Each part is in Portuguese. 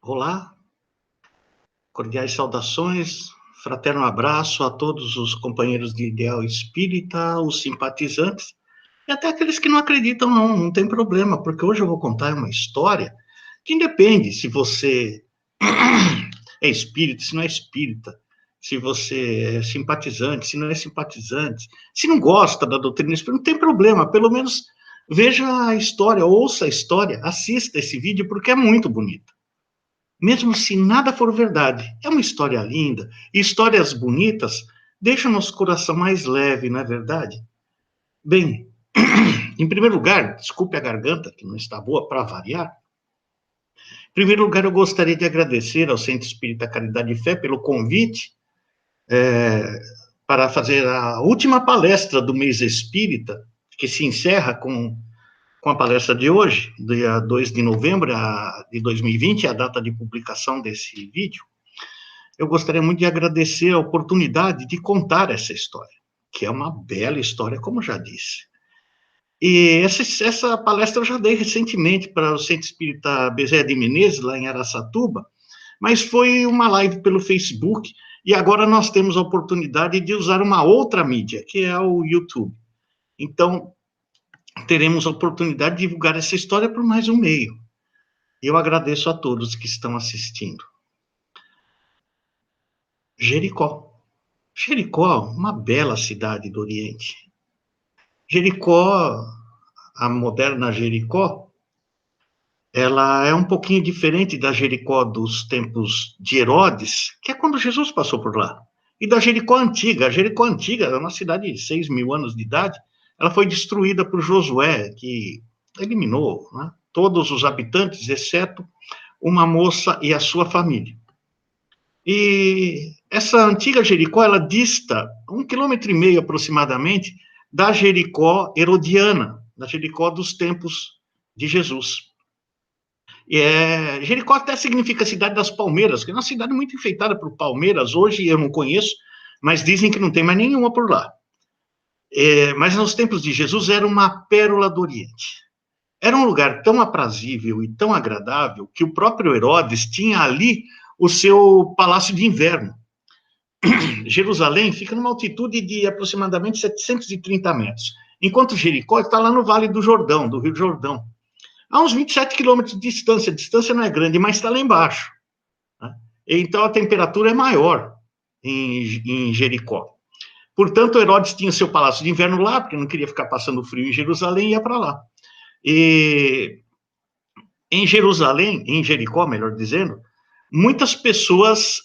Olá, cordiais saudações, fraterno abraço a todos os companheiros de ideal espírita, os simpatizantes e até aqueles que não acreditam, não tem problema, porque hoje eu vou contar uma história que independe se você é espírita, se não é espírita, se você é simpatizante, se não é simpatizante, se não gosta da doutrina espírita, não tem problema, pelo menos veja a história, ouça a história, assista esse vídeo, porque é muito bonito. Mesmo se nada for verdade. É uma história linda, e histórias bonitas deixam nosso coração mais leve, não é verdade? Bem, em primeiro lugar, desculpe a garganta, que não está boa para variar. Em primeiro lugar, eu gostaria de agradecer ao Centro Espírita Caridade e Fé pelo convite para fazer a última palestra do mês espírita, que se encerra com a palestra de hoje, dia 2 de novembro de 2020, a data de publicação desse vídeo. Eu gostaria muito de agradecer a oportunidade de contar essa história, que é uma bela história, como já disse. E essa palestra eu já dei recentemente para o Centro Espírita Bezerra de Menezes, lá em Araçatuba, mas foi uma live pelo Facebook, e agora nós temos a oportunidade de usar uma outra mídia, que é o YouTube. Então, teremos a oportunidade de divulgar essa história por mais um meio. Eu agradeço a todos que estão assistindo. Jericó. Jericó, uma bela cidade do Oriente. Jericó, a moderna Jericó, ela é um pouquinho diferente da Jericó dos tempos de Herodes, que é quando Jesus passou por lá, e da Jericó antiga. A Jericó antiga era uma cidade de 6.000 anos de idade, ela foi destruída por Josué, que eliminou, né, todos os habitantes, exceto uma moça e a sua família. E essa antiga Jericó, ela dista 1,5 km aproximadamente da Jericó herodiana, da Jericó dos tempos de Jesus. Jericó até significa cidade das palmeiras, que é uma cidade muito enfeitada por palmeiras. Hoje eu não conheço, mas dizem que não tem mais nenhuma por lá. Mas nos tempos de Jesus era uma pérola do Oriente. Era um lugar tão aprazível e tão agradável que o próprio Herodes tinha ali o seu palácio de inverno. Jerusalém fica numa altitude de aproximadamente 730 metros, enquanto Jericó está lá no Vale do Jordão, do Rio Jordão, a uns 27 quilômetros de distância. A distância não é grande, mas está lá embaixo, né? Então a temperatura é maior em Jericó. Portanto, Herodes tinha seu palácio de inverno lá, porque não queria ficar passando frio em Jerusalém, e ia para lá. E em Jerusalém, em Jericó, melhor dizendo, muitas pessoas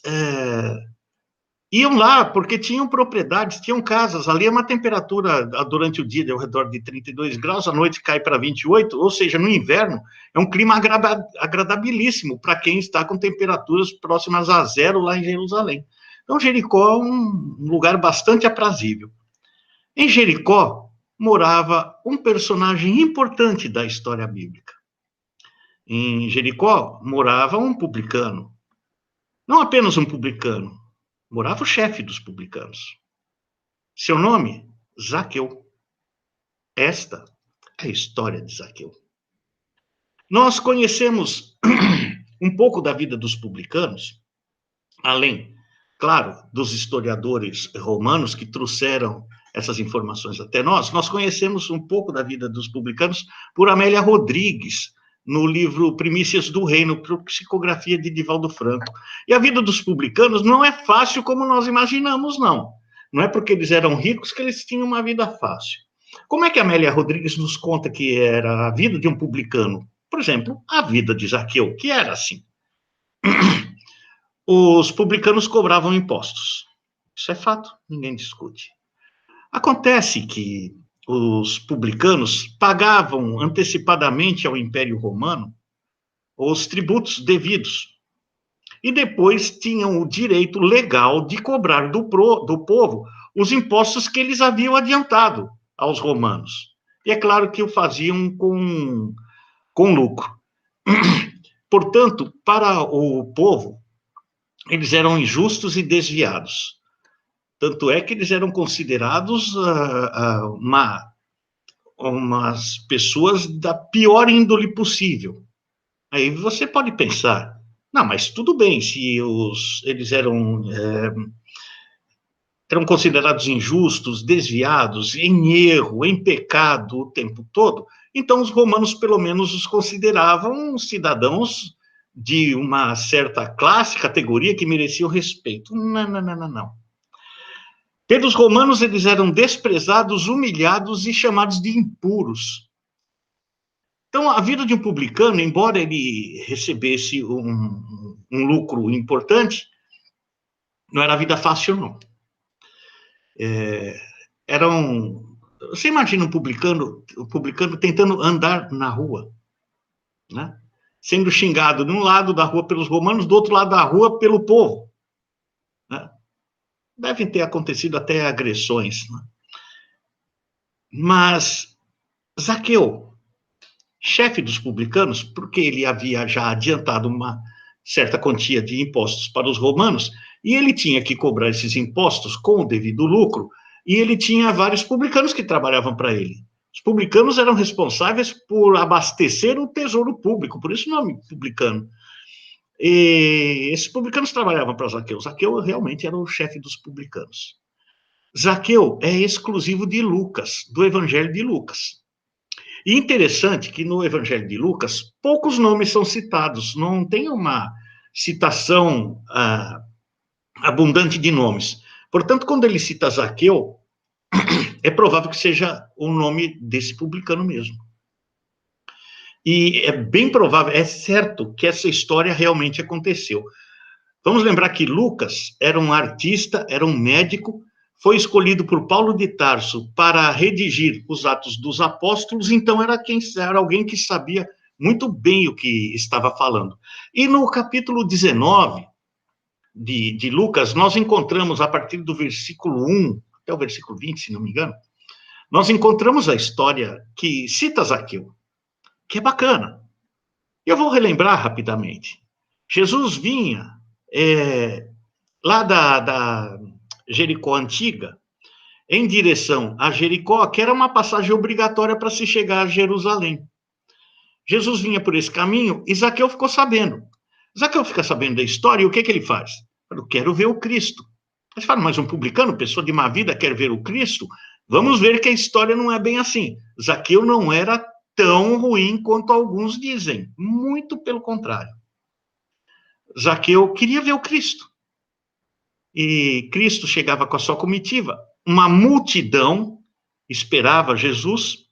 iam lá porque tinham propriedades, tinham casas. Ali é uma temperatura durante o dia ao redor de 32 graus, à noite cai para 28, ou seja, no inverno é um clima agradabilíssimo para quem está com temperaturas próximas a zero lá em Jerusalém. Então, Jericó é um lugar bastante aprazível. Em Jericó morava um personagem importante da história bíblica. Em Jericó morava um publicano. Não apenas um publicano, morava o chefe dos publicanos. Seu nome? Zaqueu. Esta é a história de Zaqueu. Nós conhecemos um pouco da vida dos publicanos, além, claro, dos historiadores romanos que trouxeram essas informações até nós. Nós conhecemos um pouco da vida dos publicanos por Amélia Rodrigues, no livro Primícias do Reino, psicografia de Divaldo Franco. E a vida dos publicanos não é fácil como nós imaginamos, não. Não é porque eles eram ricos que eles tinham uma vida fácil. Como é que a Amélia Rodrigues nos conta que era a vida de um publicano? Por exemplo, a vida de Zaqueu, que era assim. Os publicanos cobravam impostos. Isso é fato, ninguém discute. Acontece que os publicanos pagavam antecipadamente ao Império Romano os tributos devidos, e depois tinham o direito legal de cobrar do povo os impostos que eles haviam adiantado aos romanos. E é claro que o faziam com lucro. Portanto, para o povo, eles eram injustos e desviados. Tanto é que eles eram considerados umas pessoas da pior índole possível. Aí você pode pensar, Não, mas tudo bem, se eles eram considerados injustos, desviados, em erro, em pecado o tempo todo, então os romanos pelo menos os consideravam cidadãos de uma certa classe, categoria que mereciam respeito. Não, não, não, não, não. Pelos romanos eles eram desprezados, humilhados e chamados de impuros. Então a vida de um publicano, embora ele recebesse um lucro importante, não era vida fácil, não. Você imagina um publicano tentando andar na rua, né? Sendo xingado de um lado da rua pelos romanos, do outro lado da rua pelo povo, né? Devem ter acontecido até agressões, né? Mas Zaqueu, chefe dos publicanos, porque ele havia já adiantado uma certa quantia de impostos para os romanos, e ele tinha que cobrar esses impostos com o devido lucro, e ele tinha vários publicanos que trabalhavam para ele. Os publicanos eram responsáveis por abastecer o tesouro público, por isso o nome publicano. E esses publicanos trabalhavam para Zaqueu. Zaqueu realmente era o chefe dos publicanos. Zaqueu é exclusivo de Lucas, do Evangelho de Lucas. E interessante que no Evangelho de Lucas, poucos nomes são citados, não tem uma citação abundante de nomes. Portanto, quando ele cita Zaqueu, é provável que seja o nome desse publicano mesmo. E é bem provável, é certo que essa história realmente aconteceu. Vamos lembrar que Lucas era um artista, era um médico, foi escolhido por Paulo de Tarso para redigir os Atos dos Apóstolos, então era alguém que sabia muito bem o que estava falando. E no capítulo 19 de Lucas, nós encontramos, a partir do versículo 1 até o versículo 20, se não me engano, nós encontramos a história que cita Zaqueu, que é bacana. Eu vou relembrar rapidamente. Jesus vinha lá da Jericó Antiga, em direção a Jericó, que era uma passagem obrigatória para se chegar a Jerusalém. Jesus vinha por esse caminho e Zaqueu ficou sabendo. Zaqueu fica sabendo da história e o que ele faz? Eu quero ver o Cristo. Aí você fala, mas um publicano, pessoa de má vida, quer ver o Cristo? Vamos ver que a história não é bem assim. Zaqueu não era tão ruim quanto alguns dizem. Muito pelo contrário. Zaqueu queria ver o Cristo. E Cristo chegava com a sua comitiva. Uma multidão esperava Jesus.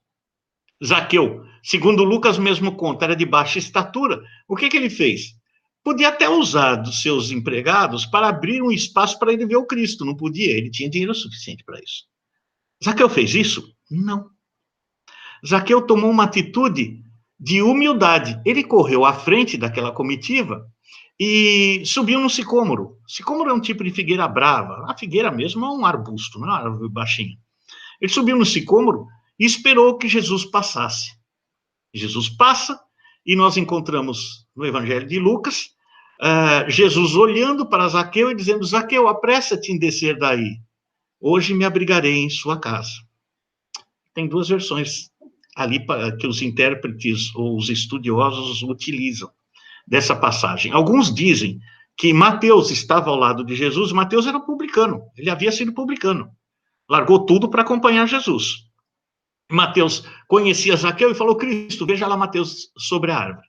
Zaqueu, segundo Lucas mesmo conta, era de baixa estatura. O que ele fez? Podia até usar dos seus empregados para abrir um espaço para ele ver o Cristo. Não podia, ele tinha dinheiro suficiente para isso. Zaqueu fez isso? Não. Zaqueu tomou uma atitude de humildade. Ele correu à frente daquela comitiva e subiu no sicômoro. Sicômoro é um tipo de figueira brava. A figueira mesmo é um arbusto, não é uma árvore baixinha. Ele subiu no sicômoro e esperou que Jesus passasse. Jesus passa e nós encontramos no Evangelho de Lucas Jesus olhando para Zaqueu e dizendo: Zaqueu, apressa-te em descer daí. Hoje me abrigarei em sua casa. Tem duas versões ali que os intérpretes ou os estudiosos utilizam dessa passagem. Alguns dizem que Mateus estava ao lado de Jesus. Mateus era publicano, ele havia sido publicano. Largou tudo para acompanhar Jesus. Mateus conhecia Zaqueu e falou: Cristo, veja lá Mateus sobre a árvore.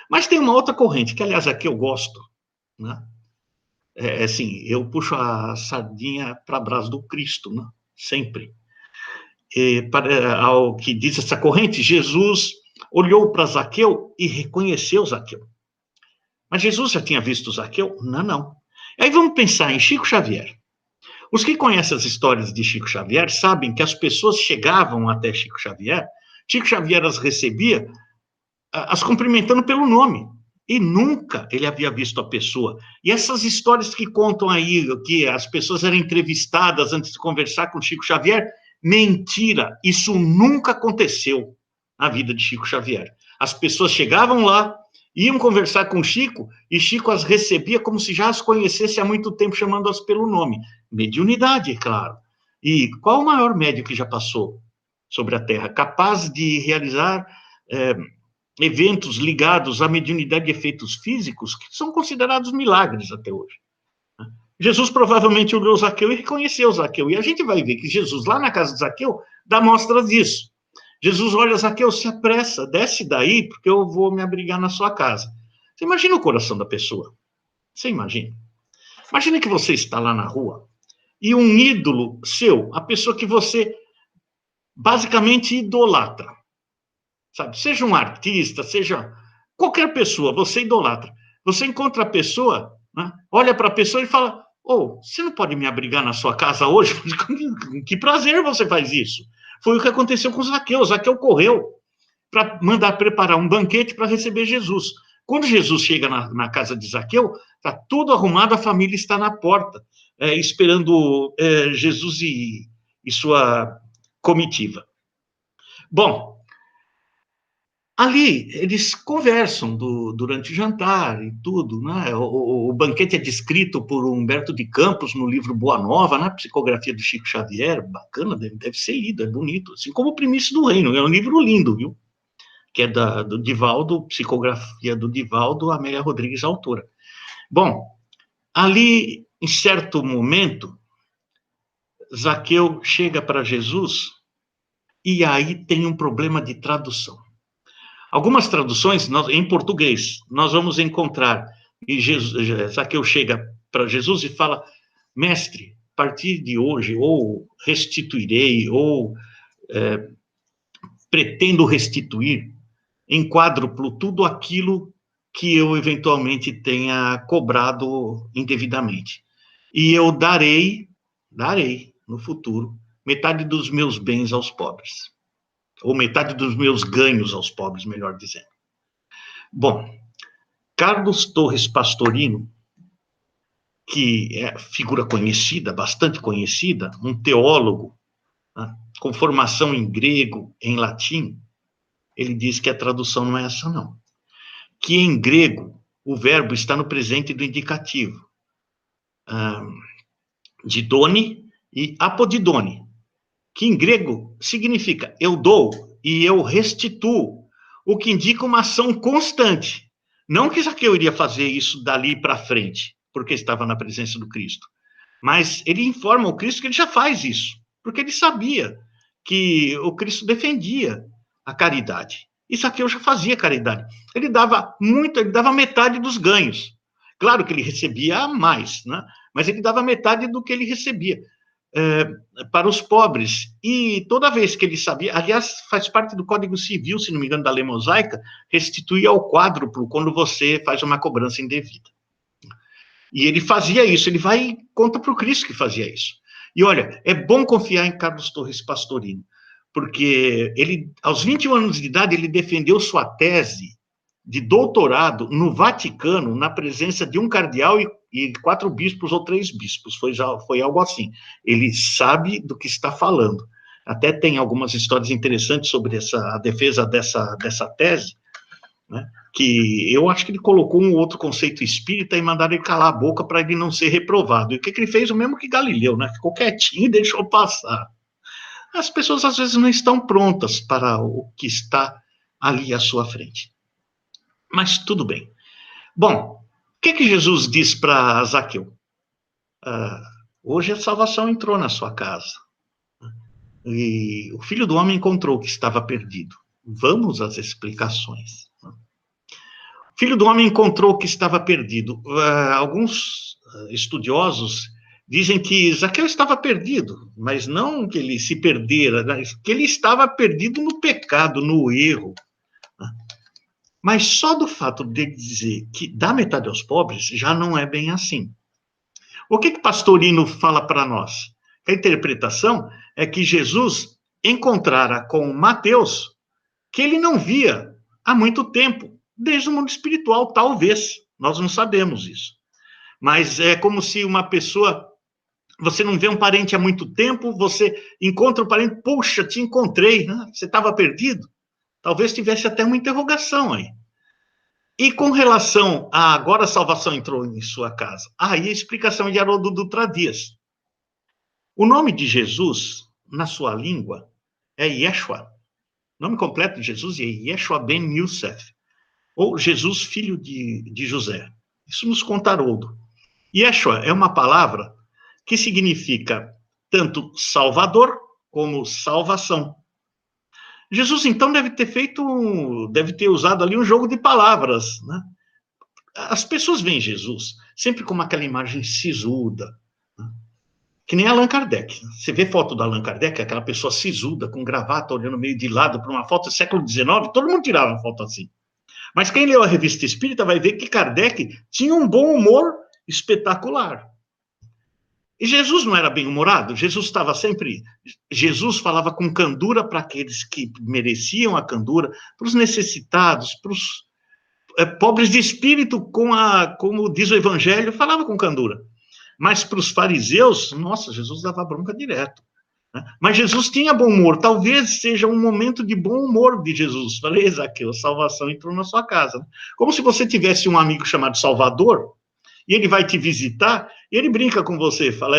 Mas tem uma outra corrente, que aliás aqui eu gosto, né? Assim, eu puxo a sardinha para brás do Cristo, né? Sempre. Ao que diz essa corrente, Jesus olhou para Zaqueu e reconheceu Zaqueu. Mas Jesus já tinha visto Zaqueu? Não, não. Aí vamos pensar em Chico Xavier. Os que conhecem as histórias de Chico Xavier sabem que as pessoas chegavam até Chico Xavier as recebia as cumprimentando pelo nome. E nunca ele havia visto a pessoa. E essas histórias que contam aí, que as pessoas eram entrevistadas antes de conversar com Chico Xavier, mentira, isso nunca aconteceu na vida de Chico Xavier. As pessoas chegavam lá, iam conversar com Chico, e Chico as recebia como se já as conhecesse há muito tempo, chamando-as pelo nome. Mediunidade, é claro. E qual o maior médium que já passou sobre a Terra, capaz de realizar eventos ligados à mediunidade de efeitos físicos que são considerados milagres até hoje. Jesus provavelmente olhou Zaqueu e reconheceu Zaqueu. E a gente vai ver que Jesus, lá na casa de Zaqueu, dá mostras disso. Jesus olha, Zaqueu, se apressa, desce daí, porque eu vou me abrigar na sua casa. Você imagina o coração da pessoa? Você imagina? Imagina que você está lá na rua e um ídolo seu, a pessoa que você basicamente idolatra, sabe? Seja um artista, seja qualquer pessoa, você idolatra. Você encontra a pessoa, né? Olha para a pessoa e fala, você não pode me abrigar na sua casa hoje? Com que prazer você faz isso? Foi o que aconteceu com Zaqueu. Zaqueu correu para mandar preparar um banquete para receber Jesus. Quando Jesus chega na casa de Zaqueu, está tudo arrumado, a família está na porta, esperando Jesus e sua comitiva. Bom, ali eles conversam durante o jantar e tudo, né? O banquete é descrito por Humberto de Campos no livro Boa Nova, na psicografia do Chico Xavier, bacana, deve ser lido, é bonito, assim como o Primício do Reino, é um livro lindo, viu? Que é do Divaldo, psicografia do Divaldo, Amélia Rodrigues, autora. Bom, ali, em certo momento, Zaqueu chega para Jesus e aí tem um problema de tradução. Algumas traduções, em português, nós vamos encontrar, e Zaqueu chega para Jesus e fala, mestre, a partir de hoje, ou restituirei, ou pretendo restituir em quádruplo tudo aquilo que eu eventualmente tenha cobrado indevidamente. E eu darei no futuro metade dos meus bens aos pobres, ou metade dos meus ganhos aos pobres, melhor dizendo. Bom, Carlos Torres Pastorino, que é figura conhecida, bastante conhecida, um teólogo, né, com formação em grego, em latim, ele diz que a tradução não é essa, não. Que em grego o verbo está no presente do indicativo, didone e apodidone, que em grego significa eu dou e eu restituo, o que indica uma ação constante. Não que Zaqueu iria fazer isso dali para frente, porque estava na presença do Cristo, mas ele informa o Cristo que ele já faz isso, porque ele sabia que o Cristo defendia a caridade. E Zaqueu já fazia caridade. Ele dava muito, ele dava metade dos ganhos. Claro que ele recebia mais, né? Mas ele dava metade do que ele recebia para os pobres. E toda vez que ele sabia, aliás, faz parte do Código Civil, se não me engano, da lei mosaica, restituir ao quádruplo quando você faz uma cobrança indevida. E ele fazia isso, ele vai e conta para o Cristo que fazia isso. E olha, é bom confiar em Carlos Torres Pastorino, porque ele, aos 21 anos de idade, ele defendeu sua tese de doutorado no Vaticano, na presença de um cardeal e 4 bispos ou 3 bispos, foi algo assim. Ele sabe do que está falando. Até tem algumas histórias interessantes sobre a defesa dessa tese, né? Que eu acho que ele colocou um outro conceito espírita e mandaram ele calar a boca para ele não ser reprovado. E o que ele fez? O mesmo que Galileu, né? Ficou quietinho e deixou passar. As pessoas, às vezes, não estão prontas para o que está ali à sua frente. Mas tudo bem. Bom, o que Jesus diz para Zaqueu? Hoje a salvação entrou na sua casa. E o Filho do Homem encontrou o que estava perdido. Vamos às explicações. O Filho do Homem encontrou o que estava perdido. Alguns estudiosos dizem que Zaqueu estava perdido, mas não que ele se perdera, que ele estava perdido no pecado, no erro. Mas só do fato de dizer que dá metade aos pobres, já não é bem assim. O que Pastorino fala para nós? A interpretação é que Jesus encontrara com Mateus que ele não via há muito tempo, desde o mundo espiritual, talvez. Nós não sabemos isso. Mas é como se uma pessoa, você não vê um parente há muito tempo, você encontra o parente, puxa, te encontrei, né? Você estava perdido? Talvez tivesse até uma interrogação aí. E com relação a agora a salvação entrou em sua casa, aí a explicação de Haroldo Dutra Dias. O nome de Jesus, na sua língua, é Yeshua. O nome completo de Jesus é Yeshua ben Yosef, ou Jesus, filho de José. Isso nos conta Haroldo. Yeshua é uma palavra que significa tanto Salvador como salvação. Jesus, então, deve ter usado ali um jogo de palavras, né? As pessoas veem Jesus sempre como aquela imagem sisuda, né? Que nem Allan Kardec. Você vê foto do Allan Kardec, aquela pessoa sisuda, com gravata, olhando meio de lado para uma foto do século XIX, todo mundo tirava uma foto assim. Mas quem leu a Revista Espírita vai ver que Kardec tinha um bom humor espetacular. E Jesus não era bem-humorado, Jesus falava com candura para aqueles que mereciam a candura, para os necessitados, para os pobres de espírito, como diz o Evangelho, falava com candura. Mas para os fariseus, nossa, Jesus dava bronca direto. Né? Mas Jesus tinha bom humor, talvez seja um momento de bom humor de Jesus. Falei, Zaqueu, salvação entrou na sua casa. Como se você tivesse um amigo chamado Salvador, e ele vai te visitar, e ele brinca com você, fala,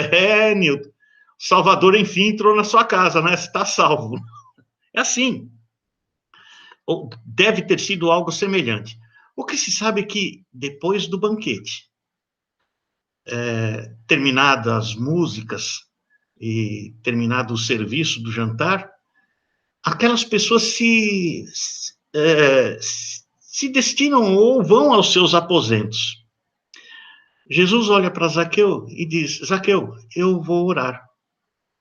Nilton, Salvador, enfim, entrou na sua casa, né? Você está salvo. É assim. Ou deve ter sido algo semelhante. O que se sabe é que, depois do banquete, terminadas as músicas e terminado o serviço do jantar, aquelas pessoas se destinam ou vão aos seus aposentos. Jesus olha para Zaqueu e diz, Zaqueu, eu vou orar.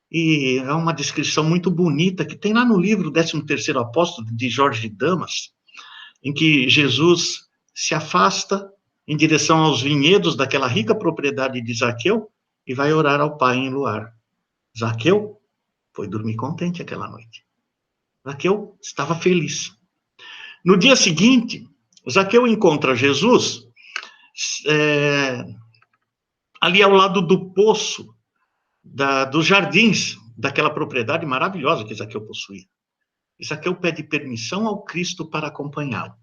E é uma descrição muito bonita que tem lá no livro 13º Apóstolo, de Jorge Damas, em que Jesus se afasta em direção aos vinhedos daquela rica propriedade de Zaqueu e vai orar ao Pai em luar. Zaqueu foi dormir contente aquela noite. Zaqueu estava feliz. No dia seguinte, Zaqueu encontra Jesus ali ao lado do poço, dos jardins, daquela propriedade maravilhosa que Zaqueu possuía. Zaqueu pede permissão ao Cristo para acompanhá-lo.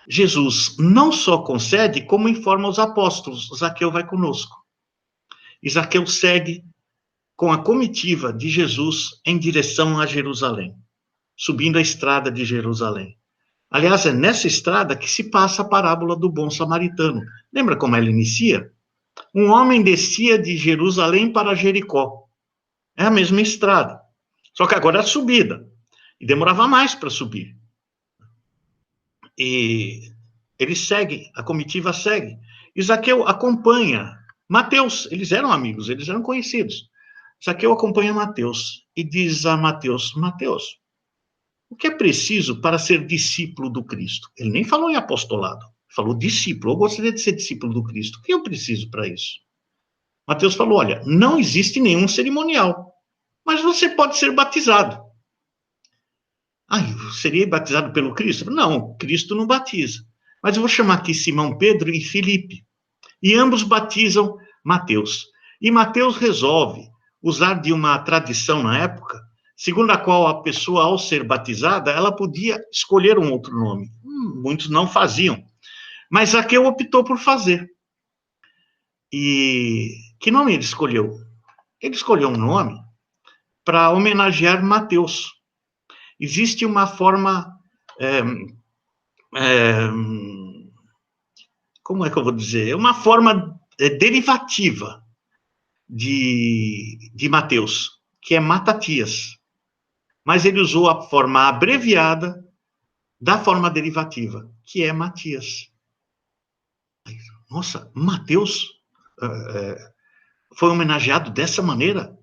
Jesus não só concede, como informa os apóstolos, Zaqueu vai conosco. E Zaqueu segue com a comitiva de Jesus em direção a Jerusalém, subindo a estrada de Jerusalém. Aliás, é nessa estrada que se passa a parábola do bom samaritano. Lembra como ela inicia? Um homem descia de Jerusalém para Jericó. É a mesma estrada. Só que agora é a subida. E demorava mais para subir. E eles seguem, a comitiva segue. E Zaqueu acompanha Mateus. Eles eram amigos, eles eram conhecidos. Zaqueu acompanha Mateus e diz a Mateus, Mateus, o que é preciso para ser discípulo do Cristo? Ele nem falou em apostolado, falou discípulo. Eu gostaria de ser discípulo do Cristo. O que eu preciso para isso? Mateus falou, olha, não existe nenhum cerimonial, mas você pode ser batizado. Eu seria batizado pelo Cristo? Não, Cristo não batiza. Mas eu vou chamar aqui Simão Pedro e Filipe. E ambos batizam Mateus. E Mateus resolve usar de uma tradição na época, segundo a qual a pessoa, ao ser batizada, ela podia escolher um outro nome. Muitos não faziam. Mas Zaqueu optou por fazer. E que nome ele escolheu? Ele escolheu um nome para homenagear Mateus. Existe uma forma, como é que eu vou dizer? Uma forma derivativa de Mateus, que é Matatias. Mas ele usou a forma abreviada da forma derivativa, que é Matias. Nossa, Mateus foi homenageado dessa maneira?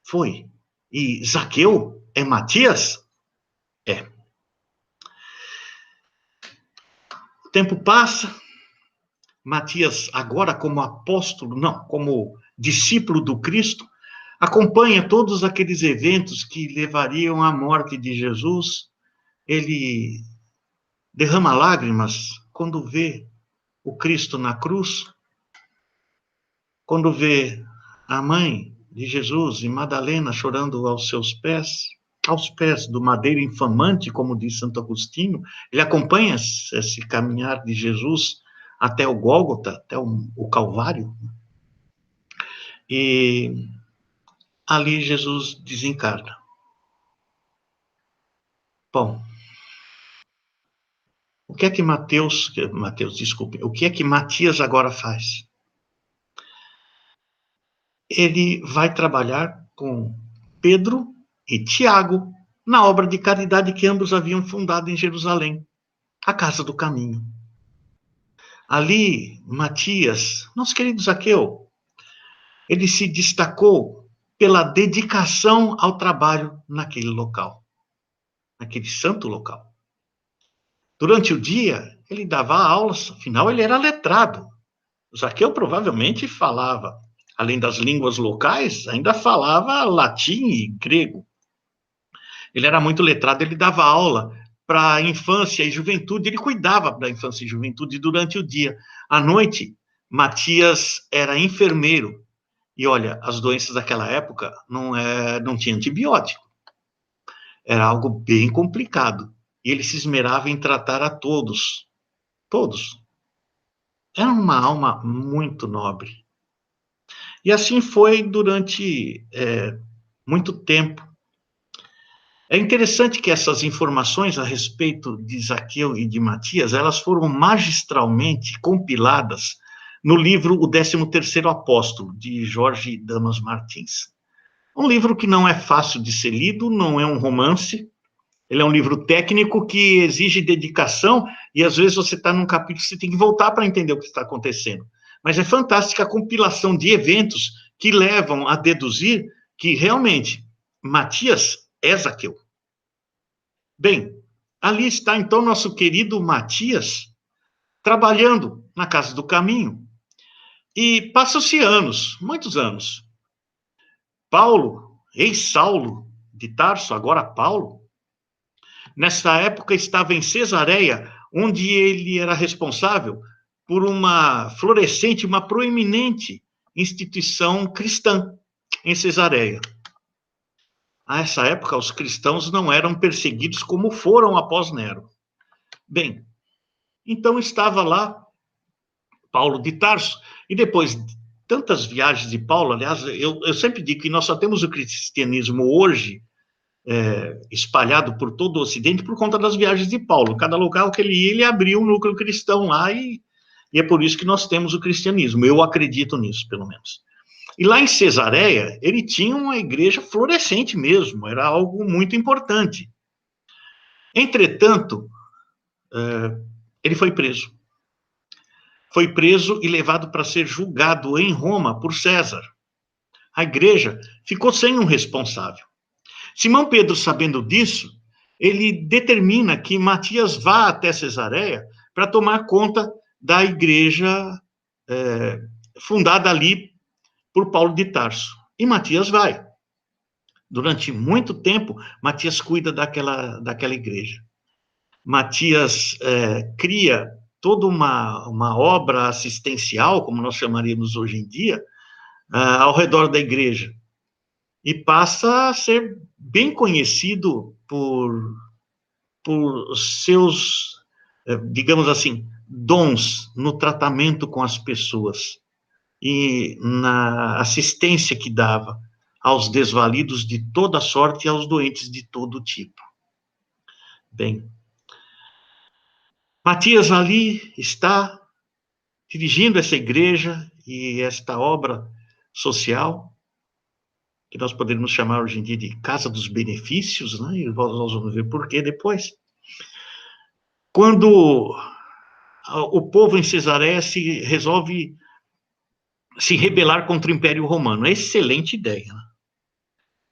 Foi. E Zaqueu é Matias? É. O tempo passa, Matias, agora como apóstolo, não, como discípulo do Cristo, acompanha todos aqueles eventos que levariam à morte de Jesus. Ele derrama lágrimas quando vê o Cristo na cruz, quando vê a mãe de Jesus e Madalena chorando aos pés do madeiro infamante, como diz Santo Agostinho. Ele acompanha esse caminhar de Jesus até o Gólgota, até o Calvário. E ali Jesus desencarna. Bom, o que é que desculpe, o que é que Matias agora faz? Ele vai trabalhar com Pedro e Tiago na obra de caridade que ambos haviam fundado em Jerusalém, a Casa do Caminho. Ali, Matias, nosso querido Zaqueu, ele se destacou pela dedicação ao trabalho naquele local, naquele santo local. Durante o dia, ele dava aulas, afinal, ele era letrado. O Zaqueu provavelmente falava, além das línguas locais, ainda falava latim e grego. Ele era muito letrado, ele dava aula para a infância e juventude, ele cuidava da infância e juventude durante o dia. À noite, Matias era enfermeiro. E olha, as doenças daquela época não tinha antibiótico. Era algo bem complicado. E ele se esmerava em tratar a todos. Todos. Era uma alma muito nobre. E assim foi durante muito tempo. É interessante que essas informações a respeito de Zaqueu e de Matias, elas foram magistralmente compiladas no livro O 13º Apóstolo, de Jorge Damas Martins. Um livro que não é fácil de ser lido, não é um romance, ele é um livro técnico que exige dedicação, e às vezes você está num capítulo, você tem que voltar para entender o que está acontecendo. Mas é fantástica a compilação de eventos que levam a deduzir que realmente Matias é Zaqueu. Bem, ali está então nosso querido Matias, trabalhando na Casa do Caminho. E passam-se anos, muitos anos. Paulo, ex-Saulo de Tarso, agora Paulo, nessa época estava em Cesareia, onde ele era responsável por uma florescente, uma proeminente instituição cristã em Cesareia. A essa época, os cristãos não eram perseguidos como foram após Nero. Bem, então estava lá Paulo de Tarso, e depois de tantas viagens de Paulo, aliás, eu sempre digo que nós só temos o cristianismo hoje espalhado por todo o Ocidente por conta das viagens de Paulo. Cada local que ele ia, ele abriu um núcleo cristão lá, e é por isso que nós temos o cristianismo. Eu acredito nisso, pelo menos. E lá em Cesareia, ele tinha uma igreja florescente mesmo, era algo muito importante. Entretanto, ele foi preso. Foi preso e levado para ser julgado em Roma por César. A igreja ficou sem um responsável. Simão Pedro, sabendo disso, ele determina que Matias vá até Cesareia para tomar conta da igreja fundada ali por Paulo de Tarso. E Matias vai. Durante muito tempo, Matias cuida daquela igreja. Matias cria toda uma obra assistencial, como nós chamaríamos hoje em dia, ao redor da igreja. E passa a ser bem conhecido por seus, digamos assim, dons no tratamento com as pessoas e na assistência que dava aos desvalidos de toda sorte e aos doentes de todo tipo. Bem, Matias ali está dirigindo essa igreja e esta obra social, que nós poderíamos chamar hoje em dia de Casa dos Benefícios, né? E nós vamos ver por quê depois. Quando o povo em Cesareia resolve se rebelar contra o Império Romano. É excelente ideia. Né?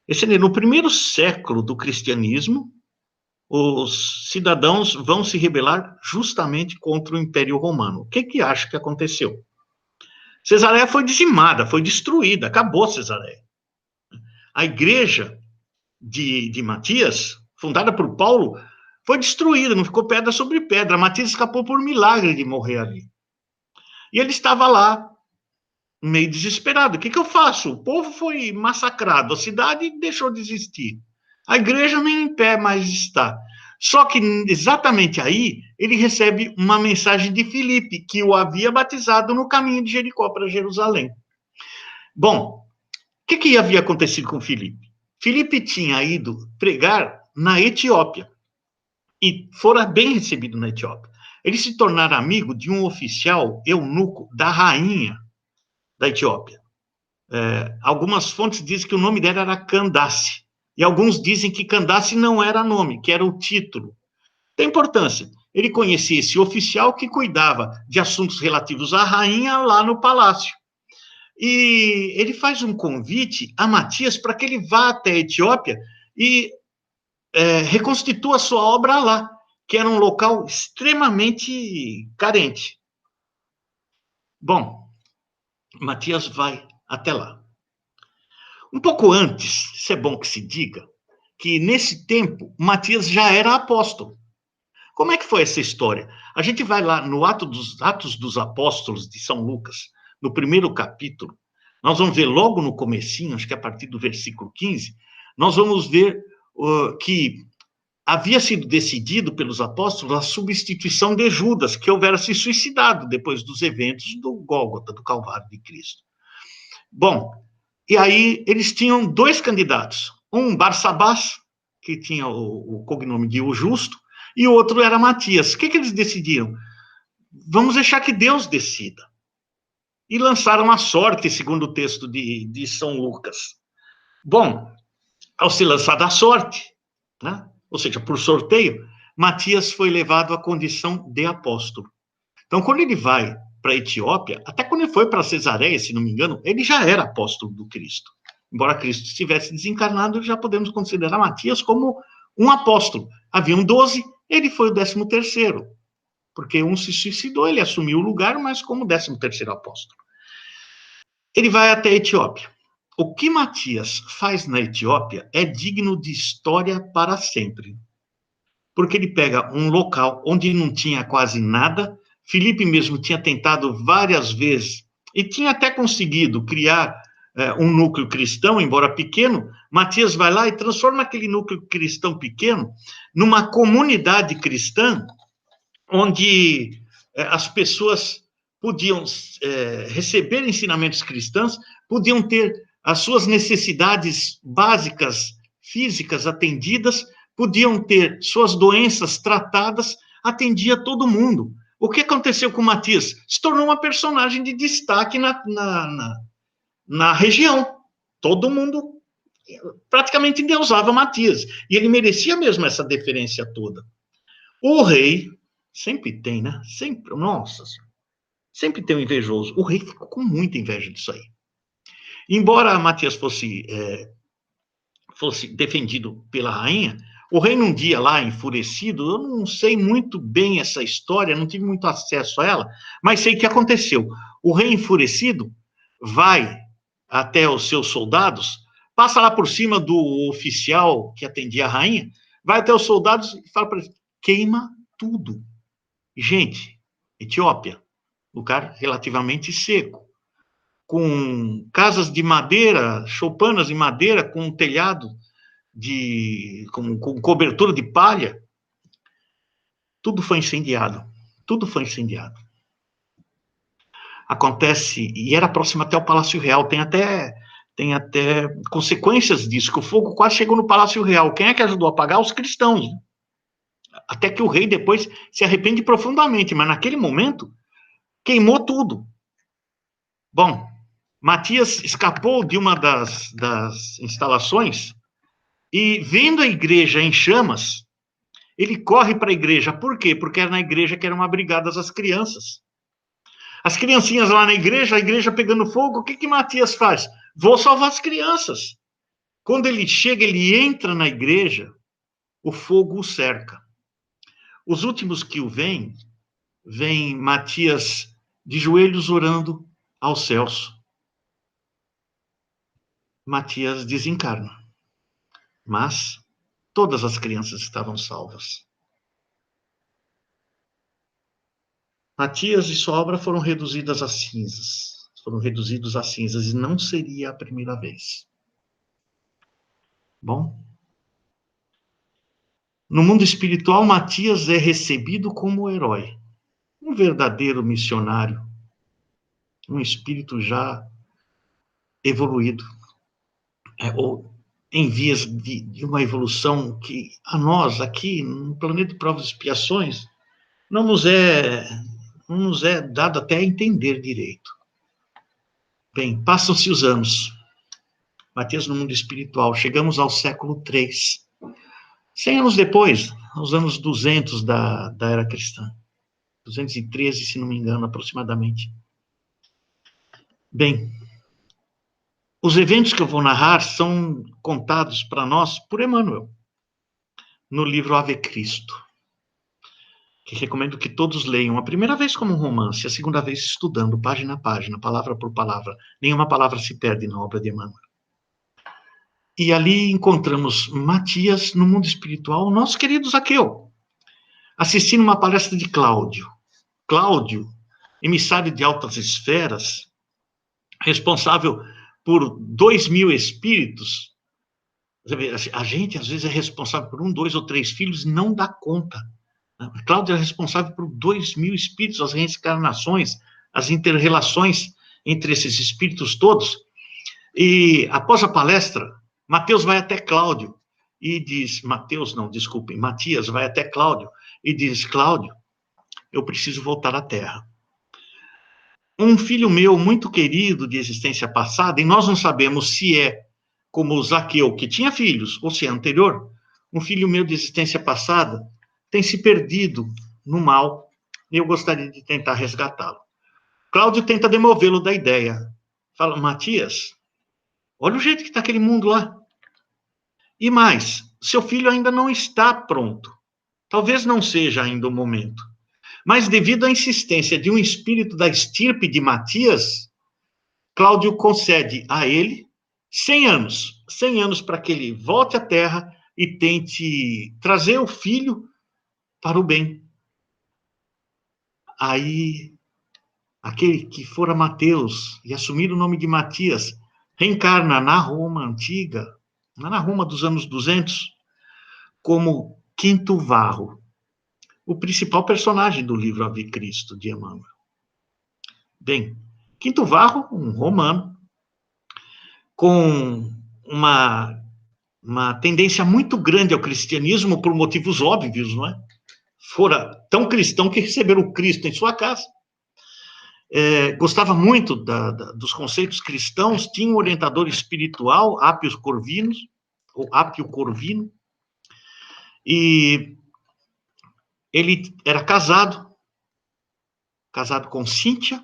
Excelente. No primeiro século do cristianismo, os cidadãos vão se rebelar justamente contra o Império Romano. O que acha que aconteceu? Cesareia foi dizimada, foi destruída, acabou Cesareia. A igreja de Matias, fundada por Paulo, foi destruída, não ficou pedra sobre pedra. Matias escapou por milagre de morrer ali. E ele estava lá, meio desesperado. O que eu faço? O povo foi massacrado, a cidade deixou de existir. A igreja nem em pé mais está. Só que exatamente aí ele recebe uma mensagem de Filipe, que o havia batizado no caminho de Jericó para Jerusalém. Bom, o que havia acontecido com Filipe? Filipe tinha ido pregar na Etiópia. e fora bem recebido na Etiópia. Ele se tornara amigo de um oficial eunuco da rainha da Etiópia. Algumas fontes dizem que o nome dela era Candace, e alguns dizem que Candace não era nome, que era o título. Tem importância. Ele conhecia esse oficial que cuidava de assuntos relativos à rainha lá no palácio. E ele faz um convite a Matias para que ele vá até a Etiópia e reconstitua a sua obra lá, que era um local extremamente carente. Bom, Matias vai até lá. Um pouco antes, isso é bom que se diga, que nesse tempo Matias já era apóstolo. Como é que foi essa história? A gente vai lá no Atos dos Apóstolos de São Lucas, no primeiro capítulo, nós vamos ver logo no comecinho, acho que a partir do versículo 15, nós vamos ver que havia sido decidido pelos apóstolos a substituição de Judas, que houvera se suicidado depois dos eventos do Gólgota, do Calvário de Cristo. Bom, e aí eles tinham dois candidatos, um Barsabás, que tinha o cognome de O Justo, e o outro era Matias. O que eles decidiram? Vamos deixar que Deus decida. E lançaram a sorte, segundo o texto de São Lucas. Bom, ao se lançar a sorte, né, ou seja, por sorteio, Matias foi levado à condição de apóstolo. Então, quando ele vai para a Etiópia, até quando ele foi para Cesareia, se não me engano, ele já era apóstolo do Cristo. Embora Cristo estivesse desencarnado, já podemos considerar Matias como um apóstolo. Haviam 12, ele foi o 13º, porque um se suicidou, ele assumiu o lugar, mas como 13º apóstolo. Ele vai até a Etiópia. O que Matias faz na Etiópia é digno de história para sempre. Porque ele pega um local onde não tinha quase nada, Filipe mesmo tinha tentado várias vezes, e tinha até conseguido criar um núcleo cristão, embora pequeno. Matias vai lá e transforma aquele núcleo cristão pequeno numa comunidade cristã, onde as pessoas podiam receber ensinamentos cristãos, podiam ter as suas necessidades básicas físicas atendidas, podiam ter suas doenças tratadas, atendia todo mundo. O que aconteceu com Matias? Se tornou uma personagem de destaque na região. Todo mundo praticamente endeusava Matias. E ele merecia mesmo essa deferência toda. O rei, sempre tem, né? Sempre, nossa, sempre tem um invejoso. O rei ficou com muita inveja disso aí. Embora Matias fosse defendido pela rainha, o rei num dia lá, enfurecido, eu não sei muito bem essa história, não tive muito acesso a ela, mas sei que aconteceu. O rei enfurecido vai até os seus soldados, passa lá por cima do oficial que atendia a rainha, vai até os soldados e fala para eles, queima tudo. Gente, Etiópia, lugar relativamente seco, com casas de madeira, choupanas de madeira, com um telhado com cobertura de palha, tudo foi incendiado. Tudo foi incendiado. Acontece, e era próximo até o Palácio Real, tem até consequências disso, que o fogo quase chegou no Palácio Real. Quem é que ajudou a apagar? Os cristãos. Até que o rei depois se arrepende profundamente, mas naquele momento, queimou tudo. Bom, Matias escapou de uma das instalações e, vendo a igreja em chamas, ele corre para a igreja. Por quê? Porque era na igreja que eram abrigadas as crianças. As criancinhas lá na igreja, a igreja pegando fogo, o que Matias faz? Vou salvar as crianças. Quando ele chega, ele entra na igreja, o fogo o cerca. Os últimos que o veem Matias de joelhos orando aos céus. Matias desencarna. Mas todas as crianças estavam salvas. Matias e sua obra foram reduzidas a cinzas. Foram reduzidos a cinzas, e não seria a primeira vez. Bom, no mundo espiritual, Matias é recebido como herói, um verdadeiro missionário, um espírito já evoluído. em vias de uma evolução que a nós, aqui, no planeta de provas e expiações, não nos é dado até a entender direito. Bem, passam-se os anos. Matias no mundo espiritual, chegamos ao século III. 100 anos depois, aos anos 200 da era cristã. 213, se não me engano, aproximadamente. Bem, os eventos que eu vou narrar são contados para nós por Emmanuel, no livro Ave Cristo, que recomendo que todos leiam, a primeira vez como um romance, a segunda vez estudando, página a página, palavra por palavra. Nenhuma palavra se perde na obra de Emmanuel. E ali encontramos Matias no mundo espiritual, nosso querido Zaqueu, assistindo uma palestra de Cláudio. Cláudio, emissário de altas esferas, responsável por 2.000 espíritos. A gente, às vezes, é responsável por 1, 2 ou 3 filhos e não dá conta. Cláudio é responsável por 2.000 espíritos, as reencarnações, as inter-relações entre esses espíritos todos. E, após a palestra, Mateus vai até Cláudio e diz... Matias vai até Cláudio e diz: Cláudio, eu preciso voltar à Terra. Um filho meu muito querido de existência passada, e nós não sabemos se é como o Zaqueu, que tinha filhos, ou se é anterior, um filho meu de existência passada tem se perdido no mal, e eu gostaria de tentar resgatá-lo. Cláudio tenta demovê-lo da ideia. Fala: Matias, olha o jeito que está aquele mundo lá. E mais, seu filho ainda não está pronto. Talvez não seja ainda o momento. Mas, devido à insistência de um espírito da estirpe de Matias, Cláudio concede a ele 100 anos para que ele volte à Terra e tente trazer o filho para o bem. Aí, aquele que fora Mateus e assumir o nome de Matias, reencarna na Roma antiga, na Roma dos anos 200, como Quinto Varro, o principal personagem do livro Ave Cristo, de Emmanuel. Bem, Quinto Varro, um romano, com uma tendência muito grande ao cristianismo por motivos óbvios, não é? Fora tão cristão que receberam o Cristo em sua casa. Gostava muito dos conceitos cristãos, tinha um orientador espiritual, Apio Corvino, e ele era casado com Cíntia,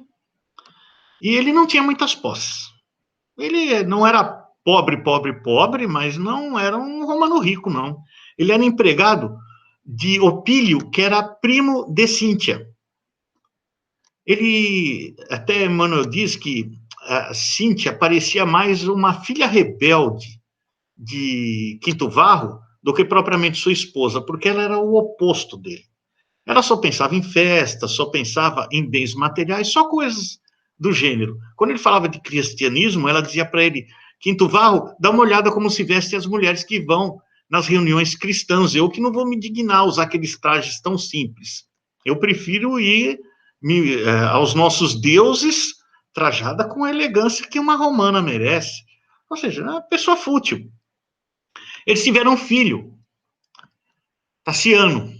e ele não tinha muitas posses. Ele não era pobre, mas não era um romano rico, não. Ele era empregado de Opílio, que era primo de Cíntia. Ele, até Emmanuel diz que a Cíntia parecia mais uma filha rebelde de Quinto Varro do que propriamente sua esposa, porque ela era o oposto dele. Ela só pensava em festa, só pensava em bens materiais, só coisas do gênero. Quando ele falava de cristianismo, ela dizia para ele: Quinto Varro, dá uma olhada como se vestem as mulheres que vão nas reuniões cristãs. Eu que não vou me dignar a usar aqueles trajes tão simples. Eu prefiro ir aos nossos deuses trajada com a elegância que uma romana merece. Ou seja, é uma pessoa fútil. Eles tiveram um filho, Tassiano.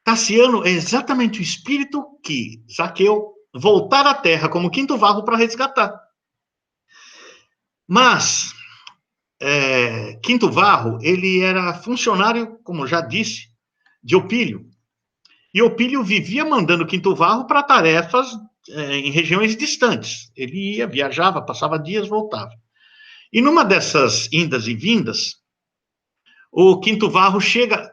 Tassiano é exatamente o espírito que Zaqueu voltar à Terra como Quinto Varro para resgatar. Mas Quinto Varro, ele era funcionário, como já disse, de Opílio. E Opílio vivia mandando Quinto Varro para tarefas em regiões distantes. Ele ia, viajava, passava dias, voltava. E numa dessas indas e vindas, o Quinto Varro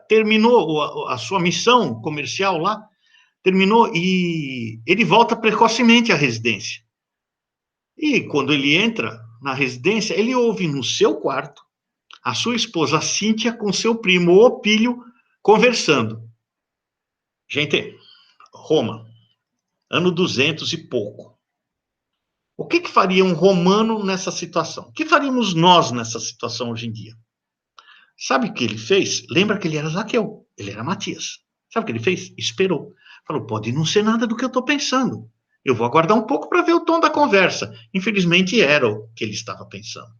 terminou a sua missão comercial lá, terminou e ele volta precocemente à residência. E quando ele entra na residência, ele ouve no seu quarto a sua esposa Cíntia com seu primo Opílio conversando. Gente, Roma, ano 200 e pouco. O que faria um romano nessa situação? O que faríamos nós nessa situação hoje em dia? Sabe o que ele fez? Lembra que ele era Zaqueu, ele era Matias. Sabe o que ele fez? Esperou. Falou: pode não ser nada do que eu estou pensando. Eu vou aguardar um pouco para ver o tom da conversa. Infelizmente, era o que ele estava pensando.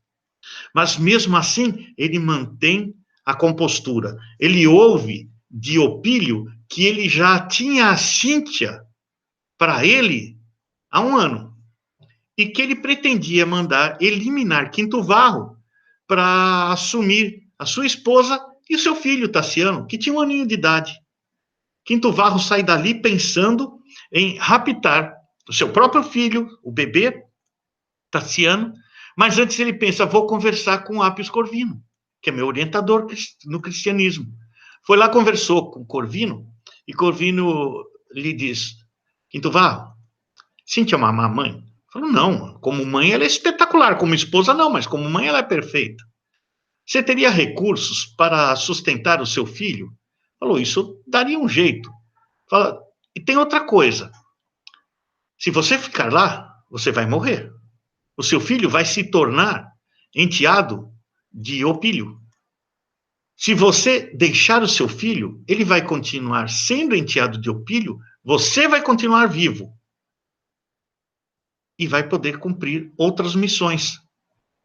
Mas mesmo assim, ele mantém a compostura. Ele ouve de Opílio que ele já tinha a Cíntia para ele há um ano, e que ele pretendia mandar eliminar Quinto Varro para assumir a sua esposa e o seu filho, Tassiano, que tinha um aninho de idade. Quinto Varro sai dali pensando em raptar o seu próprio filho, o bebê, Tassiano, mas antes ele pensa, vou conversar com Appius Corvino, que é meu orientador no cristianismo. Foi lá, conversou com Corvino, e Corvino lhe diz, Quinto Varro, Cíntia é uma má mãe? Falou, não, como mãe ela é espetacular, como esposa não, mas como mãe ela é perfeita. Você teria recursos para sustentar o seu filho? Falou, isso daria um jeito. Fala, e tem outra coisa, se você ficar lá, você vai morrer. O seu filho vai se tornar enteado de Opílio. Se você deixar o seu filho, ele vai continuar sendo enteado de Opílio, você vai continuar vivo. E vai poder cumprir outras missões.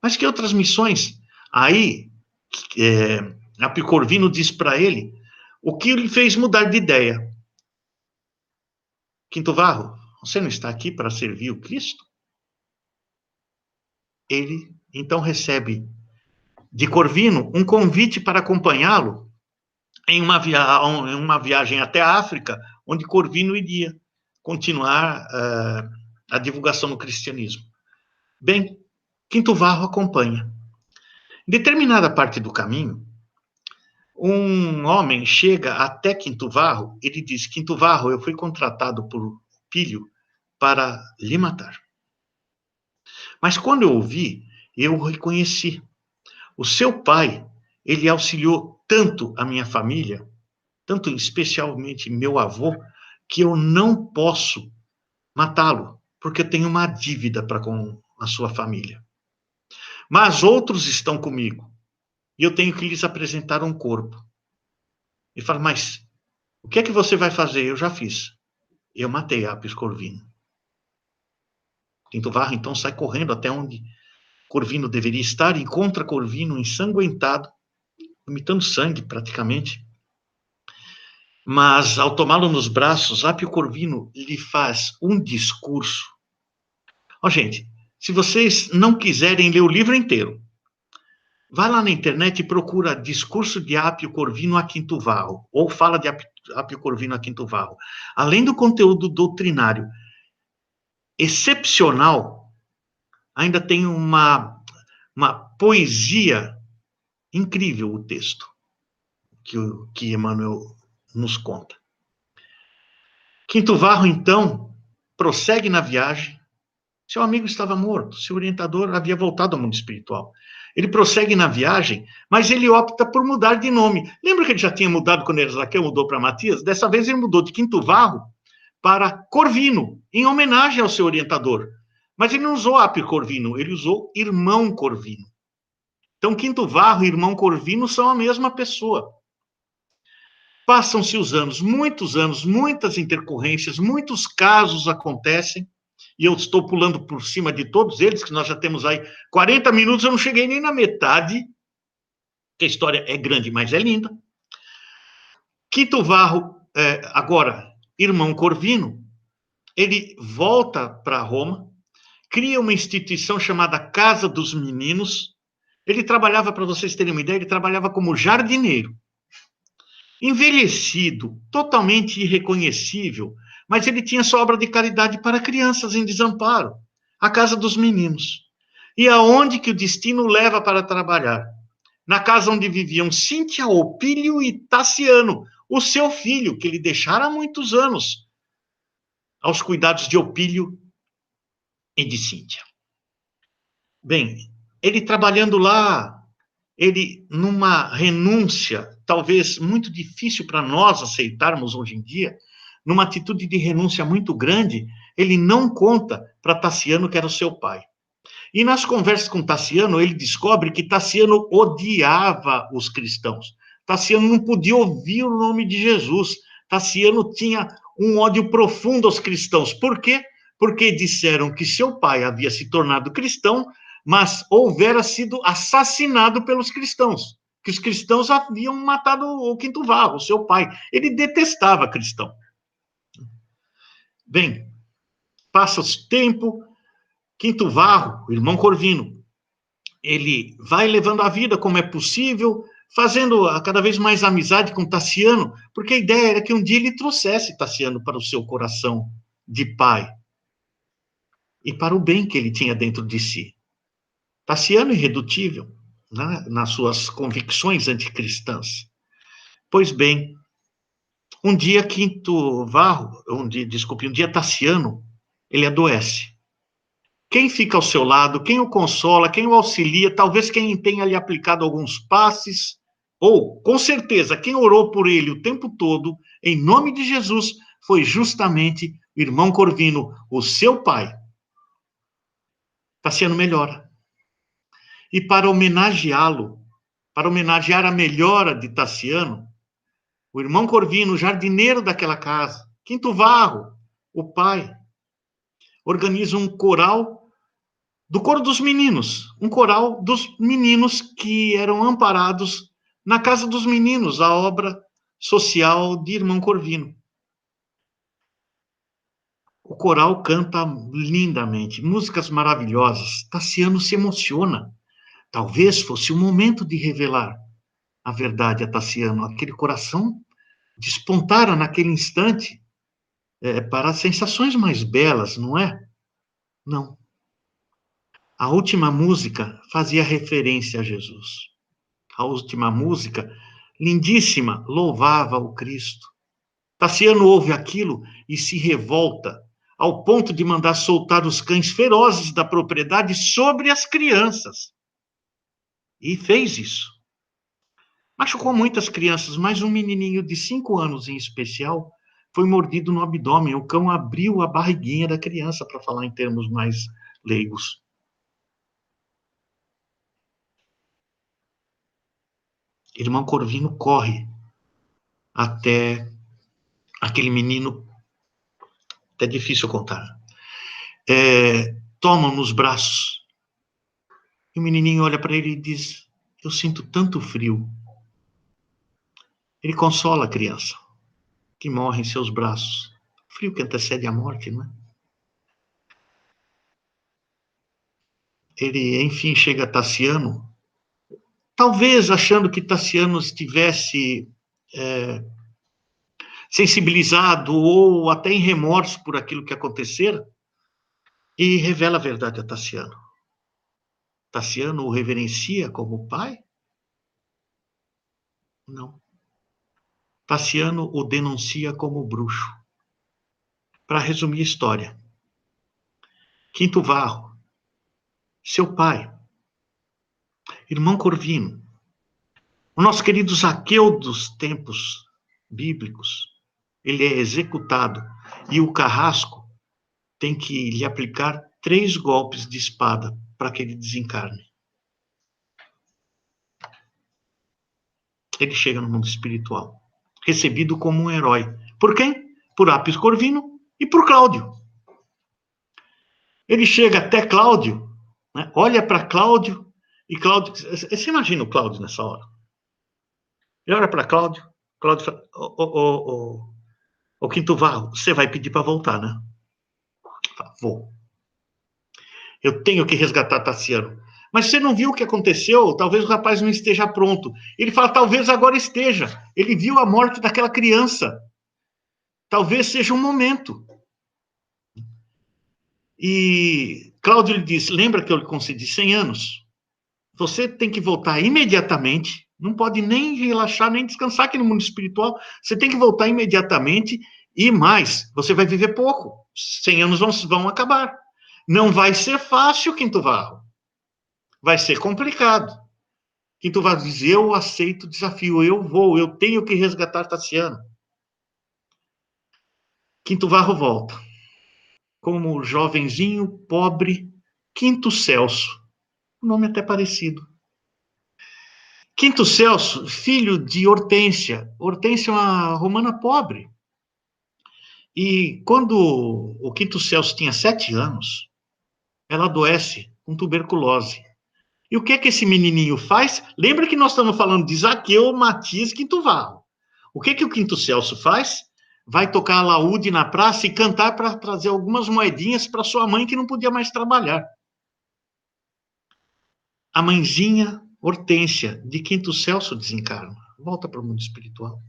Mas que outras missões? Aí, Apio Corvino diz para ele o que lhe fez mudar de ideia. Quinto Varro, você não está aqui para servir o Cristo? Ele, então, recebe de Corvino um convite para acompanhá-lo em uma viagem até a África, onde Corvino iria continuar a divulgação do cristianismo. Bem, Quinto Varro acompanha. Em determinada parte do caminho, um homem chega até Quinto Varro, ele diz, Quinto Varro, eu fui contratado por Opílio para lhe matar. Mas quando eu ouvi, eu reconheci. O seu pai, ele auxiliou tanto a minha família, tanto especialmente meu avô, que eu não posso matá-lo, porque eu tenho uma dívida para com a sua família. Mas outros estão comigo, e eu tenho que lhes apresentar um corpo. E fala, mas o que é que você vai fazer? Eu já fiz. Eu matei Appius Corvino. Quinto Varro, então, sai correndo até onde Corvino deveria estar, encontra Corvino ensanguentado, vomitando sangue, praticamente. Mas, ao tomá-lo nos braços, Apio Corvino lhe faz um discurso. Ó, gente, se vocês não quiserem ler o livro inteiro, vá lá na internet e procura discurso de Apio Corvino a Quinto Varro, ou fala de Apio Corvino a Quinto Varro. Além do conteúdo doutrinário excepcional, ainda tem uma poesia incrível o texto que Emmanuel nos conta. Quinto Varro, então, prossegue na viagem. Seu amigo estava morto, seu orientador havia voltado ao mundo espiritual. Ele prossegue na viagem, mas ele opta por mudar de nome. Lembra que ele já tinha mudado quando Ezaquiel mudou para Matias? Dessa vez ele mudou de Quinto Varro para Corvino, em homenagem ao seu orientador. Mas ele não usou Apio Corvino, ele usou Irmão Corvino. Então, Quinto Varro e Irmão Corvino são a mesma pessoa. Passam-se os anos, muitas intercorrências, muitos casos acontecem, e eu estou pulando por cima de todos eles, que nós já temos aí 40 minutos, eu não cheguei nem na metade, que a história é grande, mas é linda. Quinto Varro, agora, Irmão Corvino, ele volta para Roma, cria uma instituição chamada Casa dos Meninos. Ele trabalhava, para vocês terem uma ideia, ele trabalhava como jardineiro. Envelhecido, totalmente irreconhecível, mas ele tinha sua obra de caridade para crianças em desamparo, a Casa dos Meninos. E aonde que o destino leva para trabalhar? Na casa onde viviam Cíntia, Opílio e Tassiano, o seu filho, que ele deixara há muitos anos, aos cuidados de Opílio e de Cíntia. Bem, ele trabalhando lá, ele numa renúncia, talvez muito difícil para nós aceitarmos hoje em dia, numa atitude de renúncia muito grande, ele não conta para Tassiano que era o seu pai. E nas conversas com Tassiano, ele descobre que Tassiano odiava os cristãos. Tassiano não podia ouvir o nome de Jesus. Tassiano tinha um ódio profundo aos cristãos. Por quê? Porque disseram que seu pai havia se tornado cristão, mas houvera sido assassinado pelos cristãos, que os cristãos haviam matado o Quinto Varro, o seu pai. Ele detestava cristão. Bem, passa o tempo, Quinto Varro, o irmão Corvino, ele vai levando a vida como é possível, fazendo cada vez mais amizade com Tassiano, porque a ideia era que um dia ele trouxesse Tassiano para o seu coração de pai e para o bem que ele tinha dentro de si. Tassiano irredutível, né, nas suas convicções anticristãs. Pois bem, um dia um dia Tassiano, ele adoece. Quem fica ao seu lado, quem o consola, quem o auxilia, talvez quem tenha lhe aplicado alguns passes, ou, com certeza, quem orou por ele o tempo todo, em nome de Jesus, foi justamente o irmão Corvino, o seu pai. Tassiano melhora. E para homenageá-lo, para homenagear a melhora de Tassiano, o irmão Corvino, jardineiro daquela casa, Quinto Varro, o pai, organiza um coral do coro dos meninos, um coral dos meninos que eram amparados na Casa dos Meninos, a obra social de irmão Corvino. O coral canta lindamente, músicas maravilhosas. Tassiano se emociona. Talvez fosse o momento de revelar a verdade a Tassiano. Aquele coração despontara naquele instante para sensações mais belas, não é? Não. A última música fazia referência a Jesus. A última música, lindíssima, louvava o Cristo. Tassiano ouve aquilo e se revolta, ao ponto de mandar soltar os cães ferozes da propriedade sobre as crianças. E fez isso. Machucou muitas crianças, mas um menininho de 5 anos em especial foi mordido no abdômen. O cão abriu a barriguinha da criança, para falar em termos mais leigos. Irmão Corvino corre até aquele menino, é difícil contar, toma nos braços. E o menininho olha para ele e diz: eu sinto tanto frio. Ele consola a criança, que morre em seus braços. Frio que antecede a morte, não é? Ele, enfim, chega a Tassiano, talvez achando que Tassiano estivesse sensibilizado ou até em remorso por aquilo que acontecera, e revela a verdade a Tassiano. Tassiano o reverencia como pai? Não. Tassiano o denuncia como bruxo. Para resumir a história, Quinto Varro, seu pai, irmão Corvino, o nosso querido Zaqueu dos tempos bíblicos, ele é executado e o carrasco tem que lhe aplicar 3 golpes de espada para que ele desencarne. Ele chega no mundo espiritual, recebido como um herói. Por quem? Por Apis Corvino e por Cláudio. Ele chega até Cláudio, né? Olha para Cláudio, e Cláudio... Você imagina o Cláudio nessa hora? Ele olha para Cláudio, Cláudio fala: ô Quinto Varro, você vai pedir para voltar, né? Fala: vou. Eu tenho que resgatar Tassiano. Mas você não viu o que aconteceu? Talvez o rapaz não esteja pronto. Ele fala: talvez agora esteja. Ele viu a morte daquela criança. Talvez seja um momento. E Cláudio lhe diz: lembra que eu lhe concedi 100 anos? Você tem que voltar imediatamente. Não pode nem relaxar, nem descansar aqui no mundo espiritual. Você tem que voltar imediatamente. E mais, você vai viver pouco. 100 anos vão acabar. Não vai ser fácil, Quinto Varro. Vai ser complicado. Quinto Varro diz: eu aceito o desafio, eu vou, eu tenho que resgatar Tassiano. Quinto Varro volta. Como o jovenzinho, pobre, Quinto Celso. O nome até parecido. Quinto Celso, filho de Hortência. Hortência é uma romana pobre. E quando o Quinto Celso tinha 7 anos, ela adoece com tuberculose. E o que é que esse menininho faz? Lembra que nós estamos falando de Zaqueu, Matias e Quinto Varro. O que é que o Quinto Celso faz? Vai tocar alaúde na praça e cantar para trazer algumas moedinhas para sua mãe que não podia mais trabalhar. A mãezinha Hortência, de Quinto Celso, desencarna. Volta para o mundo espiritual.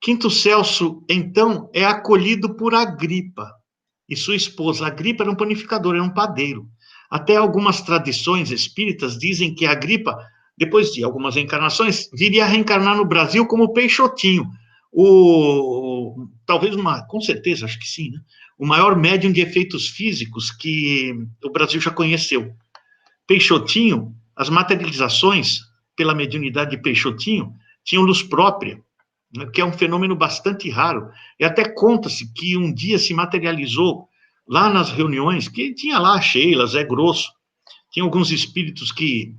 Quinto Celso, então, é acolhido por Agripa e sua esposa. Agripa era um panificador, era um padeiro. Até algumas tradições espíritas dizem que Agripa, depois de algumas reencarnações, viria a reencarnar no Brasil como Peixotinho. Talvez com certeza, acho que sim, né? O maior médium de efeitos físicos que o Brasil já conheceu. Peixotinho, as materializações pela mediunidade de Peixotinho tinham luz própria, que é um fenômeno bastante raro. E até conta-se que um dia se materializou lá nas reuniões, que tinha lá Sheila, Zé Grosso, tinha alguns espíritos que...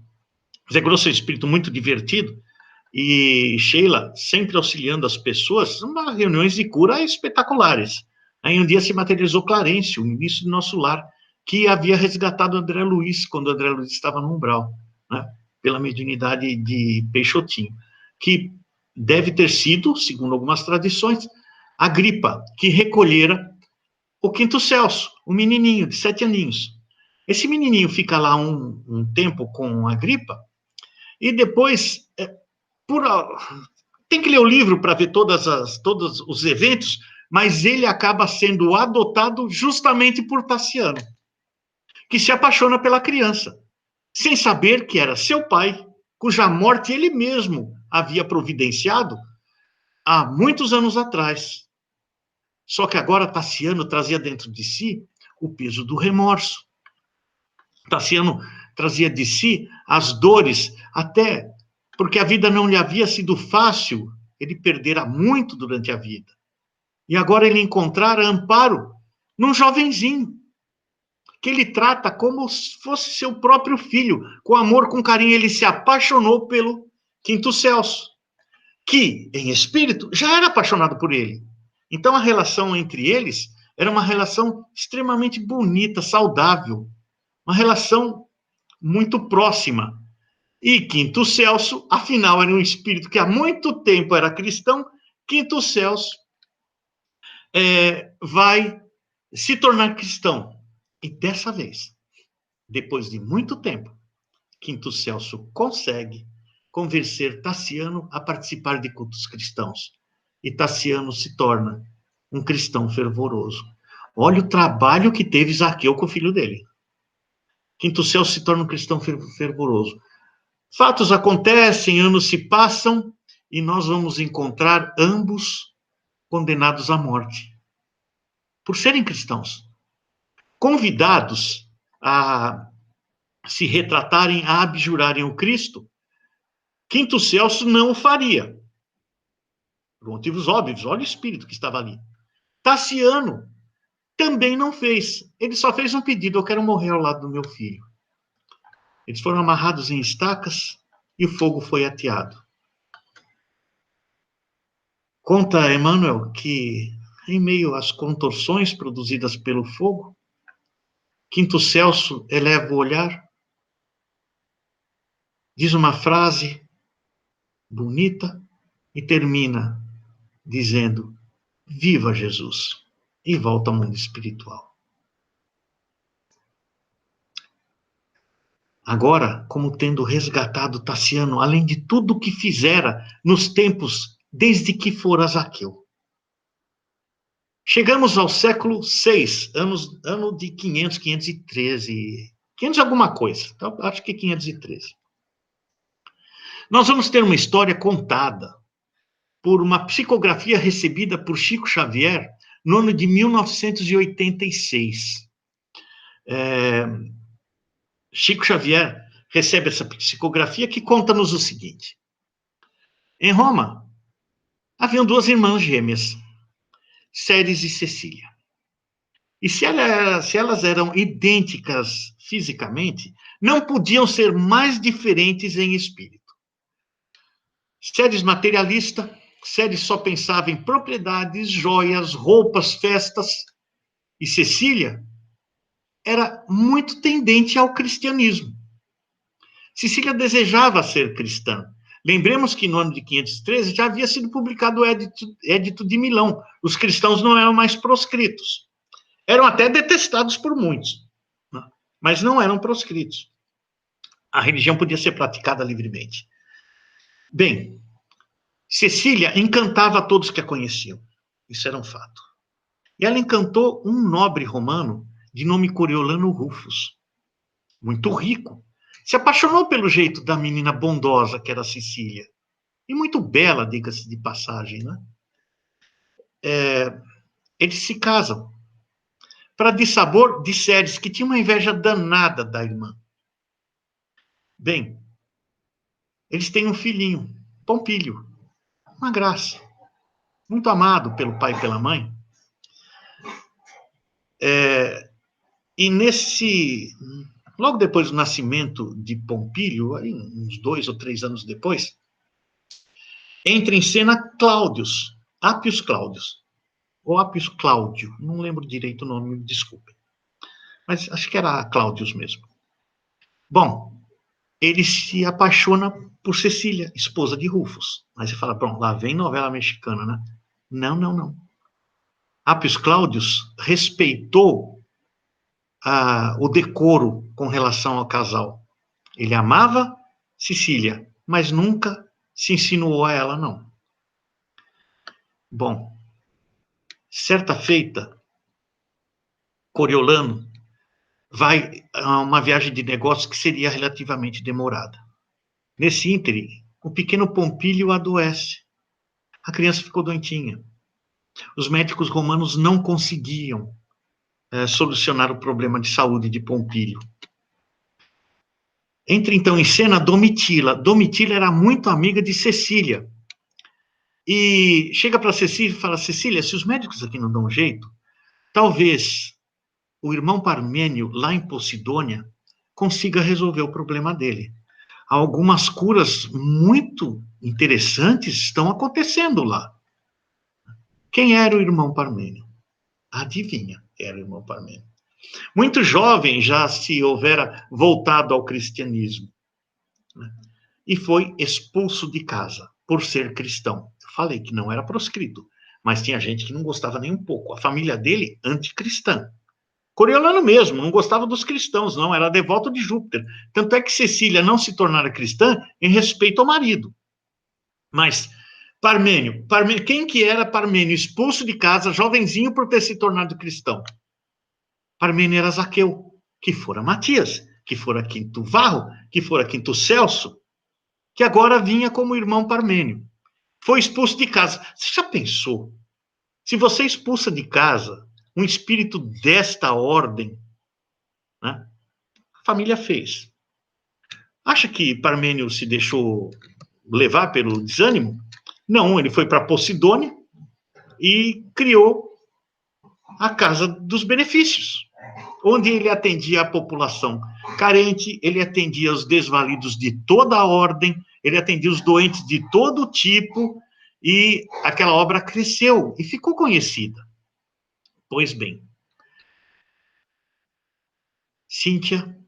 Zé Grosso é um espírito muito divertido, e Sheila sempre auxiliando as pessoas, umas reuniões de cura espetaculares. Aí um dia se materializou Clarencio, o ministro do nosso lar, que havia resgatado André Luiz, quando André Luiz estava no umbral, né, pela mediunidade de Peixotinho, que deve ter sido, segundo algumas tradições, Agripa, que recolhera o Quinto Celso, o menininho de 7 aninhos. Esse menininho fica lá um tempo com Agripa, e depois, tem que ler o livro para ver todos os eventos, mas ele acaba sendo adotado justamente por Tassiano, que se apaixona pela criança, sem saber que era seu pai, cuja morte ele mesmo havia providenciado há muitos anos atrás. Só que agora Tassiano trazia dentro de si o peso do remorso. Tassiano trazia de si as dores, até porque a vida não lhe havia sido fácil, ele perdera muito durante a vida. E agora ele encontrara amparo num jovenzinho, que ele trata como se fosse seu próprio filho. Com amor, com carinho, ele se apaixonou pelo Quinto Celso, que, em espírito, já era apaixonado por ele. Então, a relação entre eles era uma relação extremamente bonita, saudável, uma relação muito próxima. E Quinto Celso, afinal, era um espírito que há muito tempo era cristão. Quinto Celso vai se tornar cristão. E dessa vez, depois de muito tempo, Quinto Celso consegue convencer Tassiano a participar de cultos cristãos. E Tassiano se torna um cristão fervoroso. Olha o trabalho que teve Zaqueu com o filho dele. Quinto Celso se torna um cristão fervoroso. Fatos acontecem, anos se passam, e nós vamos encontrar ambos condenados à morte, por serem cristãos, convidados a se retratarem, a abjurarem o Cristo. Quinto Celso não o faria, por motivos óbvios, olha o espírito que estava ali. Tassiano também não fez, ele só fez um pedido: eu quero morrer ao lado do meu filho. Eles foram amarrados em estacas e o fogo foi ateado. Conta Emmanuel que, em meio às contorções produzidas pelo fogo, Quinto Celso eleva o olhar, diz uma frase bonita e termina dizendo: viva Jesus! E volta ao mundo espiritual. Agora, como tendo resgatado Tassiano, além de tudo que fizera nos tempos desde que fora Zaqueu. Chegamos ao século VI, ano de 500, 513, 500 alguma coisa, então, acho que 513. Nós vamos ter uma história contada por uma psicografia recebida por Chico Xavier no ano de 1986. Chico Xavier recebe essa psicografia que conta-nos o seguinte: em Roma, haviam 2 irmãs gêmeas, Ceres e Cecília. E se elas eram idênticas fisicamente, não podiam ser mais diferentes em espírito. Ceres materialista, Ceres só pensava em propriedades, joias, roupas, festas. E Cecília era muito tendente ao cristianismo. Cecília desejava ser cristã. Lembremos que no ano de 513 já havia sido publicado o Édito de Milão. Os cristãos não eram mais proscritos. Eram até detestados por muitos, né? Mas não eram proscritos. A religião podia ser praticada livremente. Bem, Cecília encantava todos que a conheciam. Isso era um fato. E ela encantou um nobre romano de nome Coriolano Rufus, muito rico. Se apaixonou pelo jeito da menina bondosa que era Cecília. E muito bela, diga-se de passagem, né? Eles se casam. Para dissabor de Ceres, que tinha uma inveja danada da irmã. Bem, eles têm um filhinho, Pompílio, uma graça, muito amado pelo pai e pela mãe. E logo depois do nascimento de Pompílio, aí uns 2 ou 3 anos depois, entra em cena Cláudius, Appius Cláudius, ou Appius Cláudio, não lembro direito o nome, me desculpe. Mas acho que era Cláudius mesmo. Bom, ele se apaixona por Cecília, esposa de Rufus. Aí você fala, pronto, lá vem novela mexicana, né? Não, não, não. Appius Cláudius respeitou o decoro com relação ao casal. Ele amava Cecília, mas nunca se insinuou a ela, não. Bom, certa feita, Coriolano vai a uma viagem de negócios que seria relativamente demorada. Nesse ínterim, o pequeno Pompílio adoece. A criança ficou doentinha. Os médicos romanos não conseguiam solucionar o problema de saúde de Pompílio. Entra então em cena Domitila. Domitila era muito amiga de Cecília. E chega para Cecília e fala, Cecília, se os médicos aqui não dão jeito, talvez o irmão Parmênio, lá em Posidônia, consiga resolver o problema dele. Algumas curas muito interessantes estão acontecendo lá. Quem era o irmão Parmênio? Adivinha, era o irmão Parmênio. Muito jovem já se houvera voltado ao cristianismo, né? E foi expulso de casa por ser cristão. Eu falei que não era proscrito, mas tinha gente que não gostava nem um pouco. A família dele, anticristã. Coriolano mesmo, não gostava dos cristãos, não, era devoto de Júpiter. Tanto é que Cecília não se tornara cristã em respeito ao marido. Mas Parmênio, quem que era Parmênio? Expulso de casa, jovenzinho por ter se tornado cristão. Parmênio era Zaqueu, que fora Matias, que fora Quinto Varro, que fora Quinto Celso, que agora vinha como irmão Parmênio. Foi expulso de casa. Você já pensou? Se você expulsa de casa um espírito desta ordem, né? A família fez. Acha que Parmênio se deixou levar pelo desânimo? Não, ele foi para Posidônia e criou a Casa dos Benefícios, onde ele atendia a população carente, ele atendia os desvalidos de toda a ordem, ele atendia os doentes de todo tipo, e aquela obra cresceu e ficou conhecida. Pois bem, Cíntia,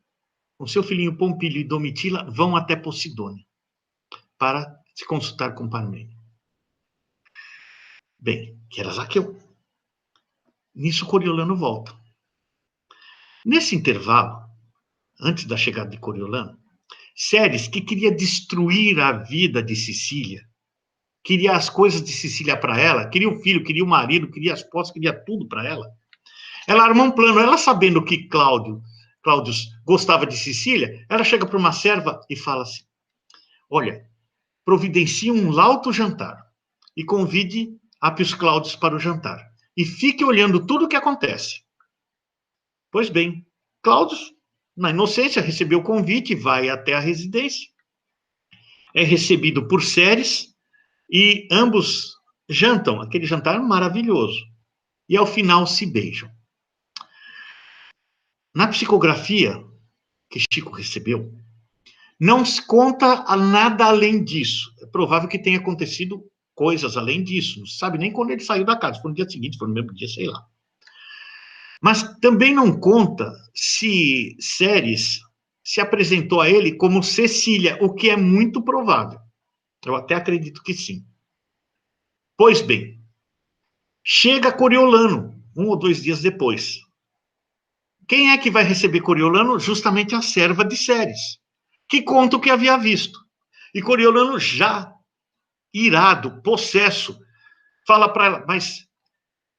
com seu filhinho Pompílio e Domitila, vão até Posidônia para se consultar com Parmênio. Bem, que era Zaqueu. Nisso, Coriolano volta. Nesse intervalo, antes da chegada de Coriolano, Ceres, que queria destruir a vida de Cecília, queria as coisas de Cecília para ela, queria o filho, queria o marido, queria as posses, queria tudo para ela. Ela armou um plano, ela sabendo que Cláudio gostava de Cecília, ela chega para uma serva e fala assim, olha, providencie um lauto jantar e convide Appius Cláudios para o jantar. E fique olhando tudo o que acontece. Pois bem, Cláudios, na inocência, recebeu o convite, vai até a residência, é recebido por Ceres, e ambos jantam, aquele jantar maravilhoso. E ao final se beijam. Na psicografia que Chico recebeu, não se conta nada além disso. É provável que tenha acontecido coisas além disso. Não se sabe nem quando ele saiu da casa. Foi no dia seguinte, foi no mesmo dia, sei lá. Mas também não conta se Ceres se apresentou a ele como Cecília, o que é muito provável. Eu até acredito que sim. Pois bem, chega Coriolano, 1 ou 2 dias depois. Quem é que vai receber Coriolano? Justamente a serva de Ceres, que conta o que havia visto. E Coriolano, já irado, possesso, fala para ela, mas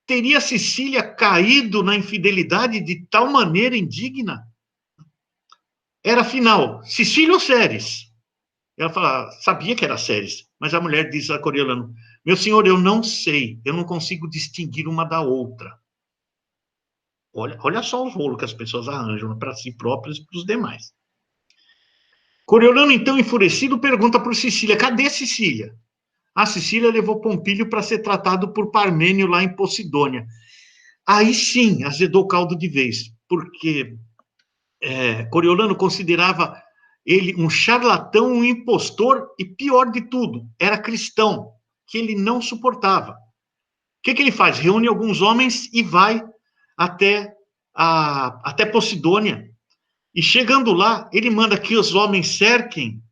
teria Cecília caído na infidelidade de tal maneira indigna? Era afinal, Cecília ou Ceres? Ela fala, sabia que era Ceres, mas a mulher diz a Coriolano, meu senhor, eu não sei, eu não consigo distinguir uma da outra. Olha só os rolos que as pessoas arranjam para si próprias e para os demais. Coriolano, então, enfurecido, pergunta para Cecília, cadê Cecília? A Cecília levou Pompílio para ser tratado por Parmênio lá em Posidônia. Aí sim, azedou o caldo de vez, porque Coriolano considerava ele um charlatão, um impostor, e pior de tudo, era cristão, que ele não suportava. O que ele faz? Reúne alguns homens e vai até Posidônia. E chegando lá, ele manda que os homens cerquem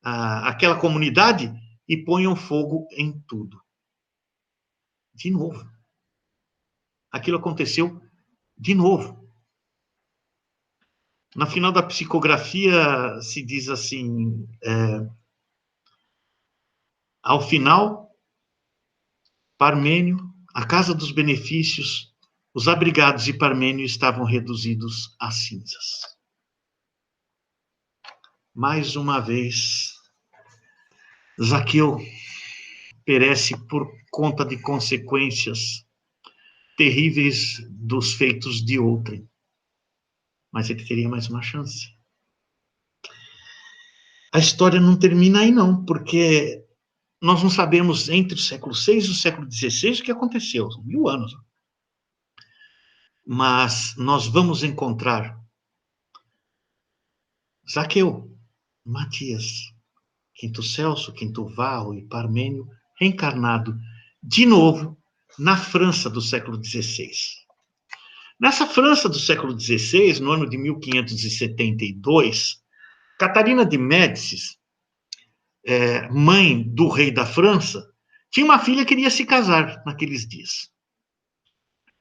aquela comunidade e ponham fogo em tudo. De novo. Aquilo aconteceu de novo. Na final da psicografia se diz assim, ao final, Parmênio, a casa dos benefícios, os abrigados de Parmênio estavam reduzidos a cinzas. Mais uma vez, Zaqueu perece por conta de consequências terríveis dos feitos de outrem. Mas ele teria mais uma chance. A história não termina aí, não, porque nós não sabemos entre o século VI e o século XVI o que aconteceu, são 1000 anos. Mas nós vamos encontrar Zaqueu, Matias, Quinto Celso, Quinto Varro e Parmênio reencarnado de novo na França do século XVI. Nessa França do século XVI, no ano de 1572, Catarina de Médicis, mãe do rei da França, tinha uma filha que queria se casar naqueles dias.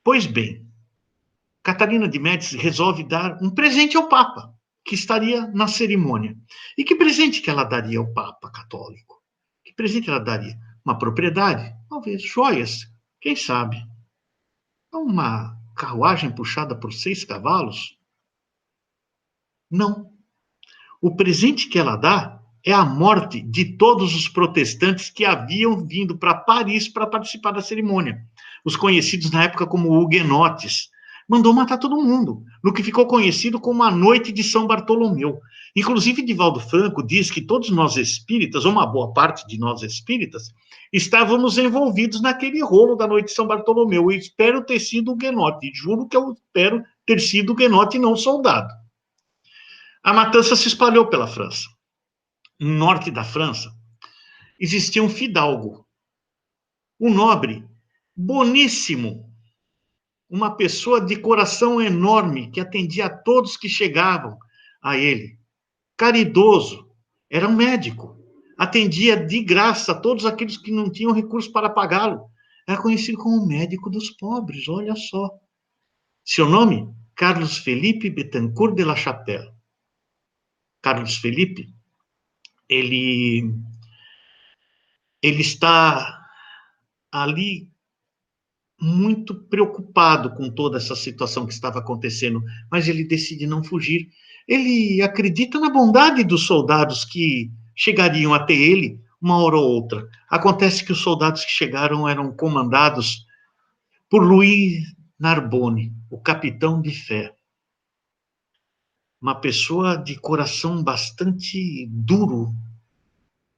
Pois bem, Catarina de Médicis resolve dar um presente ao Papa, que estaria na cerimônia. E que presente que ela daria ao Papa católico? Que presente ela daria? Uma propriedade? Talvez. Joias? Quem sabe? Uma carruagem puxada por 6 cavalos? Não. O presente que ela dá é a morte de todos os protestantes que haviam vindo para Paris para participar da cerimônia. Os conhecidos na época como huguenotes. Mandou matar todo mundo, no que ficou conhecido como a Noite de São Bartolomeu. Inclusive, Divaldo Franco diz que todos nós espíritas, ou uma boa parte de nós espíritas, estávamos envolvidos naquele rolo da Noite de São Bartolomeu. Eu espero ter sido huguenote, juro que eu espero ter sido huguenote e não soldado. A matança se espalhou pela França. No norte da França, existia um fidalgo, um nobre, boníssimo, uma pessoa de coração enorme, que atendia a todos que chegavam a ele. Caridoso, era um médico, atendia de graça a todos aqueles que não tinham recursos para pagá-lo. Era conhecido como o médico dos pobres, olha só. Seu nome? Carlos Felipe Betancourt de la Chapelle. Carlos Felipe, ele está ali muito preocupado com toda essa situação que estava acontecendo, mas ele decide não fugir. Ele acredita na bondade dos soldados que chegariam até ele uma hora ou outra. Acontece que os soldados que chegaram eram comandados por Louis Narbonne, o capitão de fé. Uma pessoa de coração bastante duro,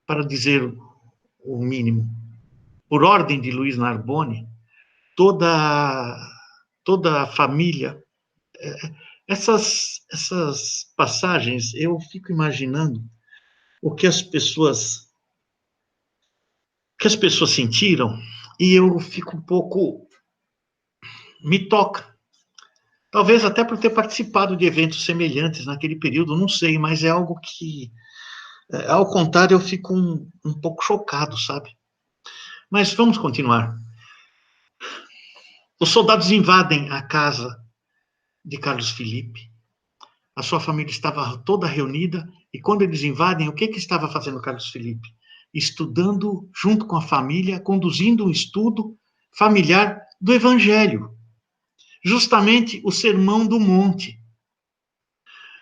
para dizer o mínimo. Por ordem de Louis Narbonne, toda a família. Essas passagens, eu fico imaginando o que as pessoas sentiram, e eu fico um pouco, me toca, Talvez até por ter participado de eventos semelhantes naquele período, não sei, mas é algo que, ao contar, eu fico um pouco chocado, sabe? Mas vamos continuar. Os soldados invadem a casa de Carlos Felipe. A sua família estava toda reunida, e quando eles invadem, o que estava fazendo Carlos Felipe? Estudando junto com a família, conduzindo um estudo familiar do Evangelho, justamente o Sermão do Monte.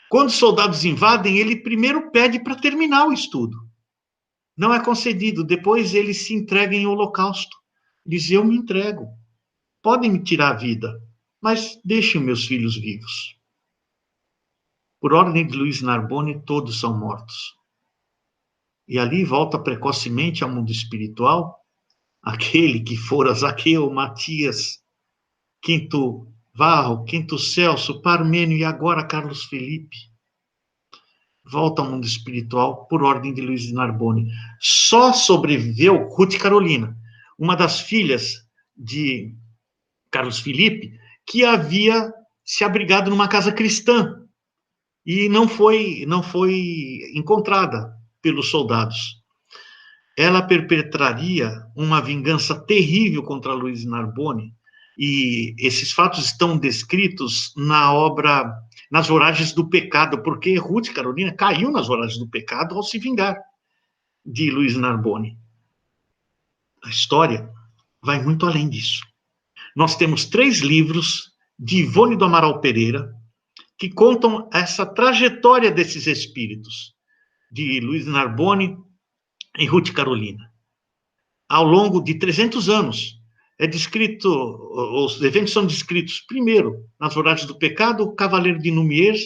Quando os soldados invadem, ele primeiro pede para terminar o estudo. Não é concedido, depois ele se entrega em holocausto. Diz: eu me entrego, podem me tirar a vida, mas deixem meus filhos vivos. Por ordem de Luiz Narbonne, todos são mortos. E ali volta precocemente ao mundo espiritual aquele que fora Zaqueu, Matias, Quinto Varro, Quinto Celso, Parmênio e agora Carlos Felipe. Volta ao mundo espiritual por ordem de Luiz Narbonne. Só sobreviveu Ruth Carolina, uma das filhas de Carlos Felipe, que havia se abrigado numa casa cristã e não foi encontrada pelos soldados. Ela perpetraria uma vingança terrível contra Luiz Narbonne, e esses fatos estão descritos na obra Nas Voragens do Pecado, porque Ruth Carolina caiu nas voragens do pecado ao se vingar de Luiz Narbonne. A história vai muito além disso. Nós temos 3 livros de Ivone do Amaral Pereira que contam essa trajetória desses espíritos, de Luiz Narbonne e Ruth Carolina. Ao longo de 300 anos, é descrito, os eventos são descritos, primeiro, Nas Voragens do Pecado, O Cavaleiro de Numiers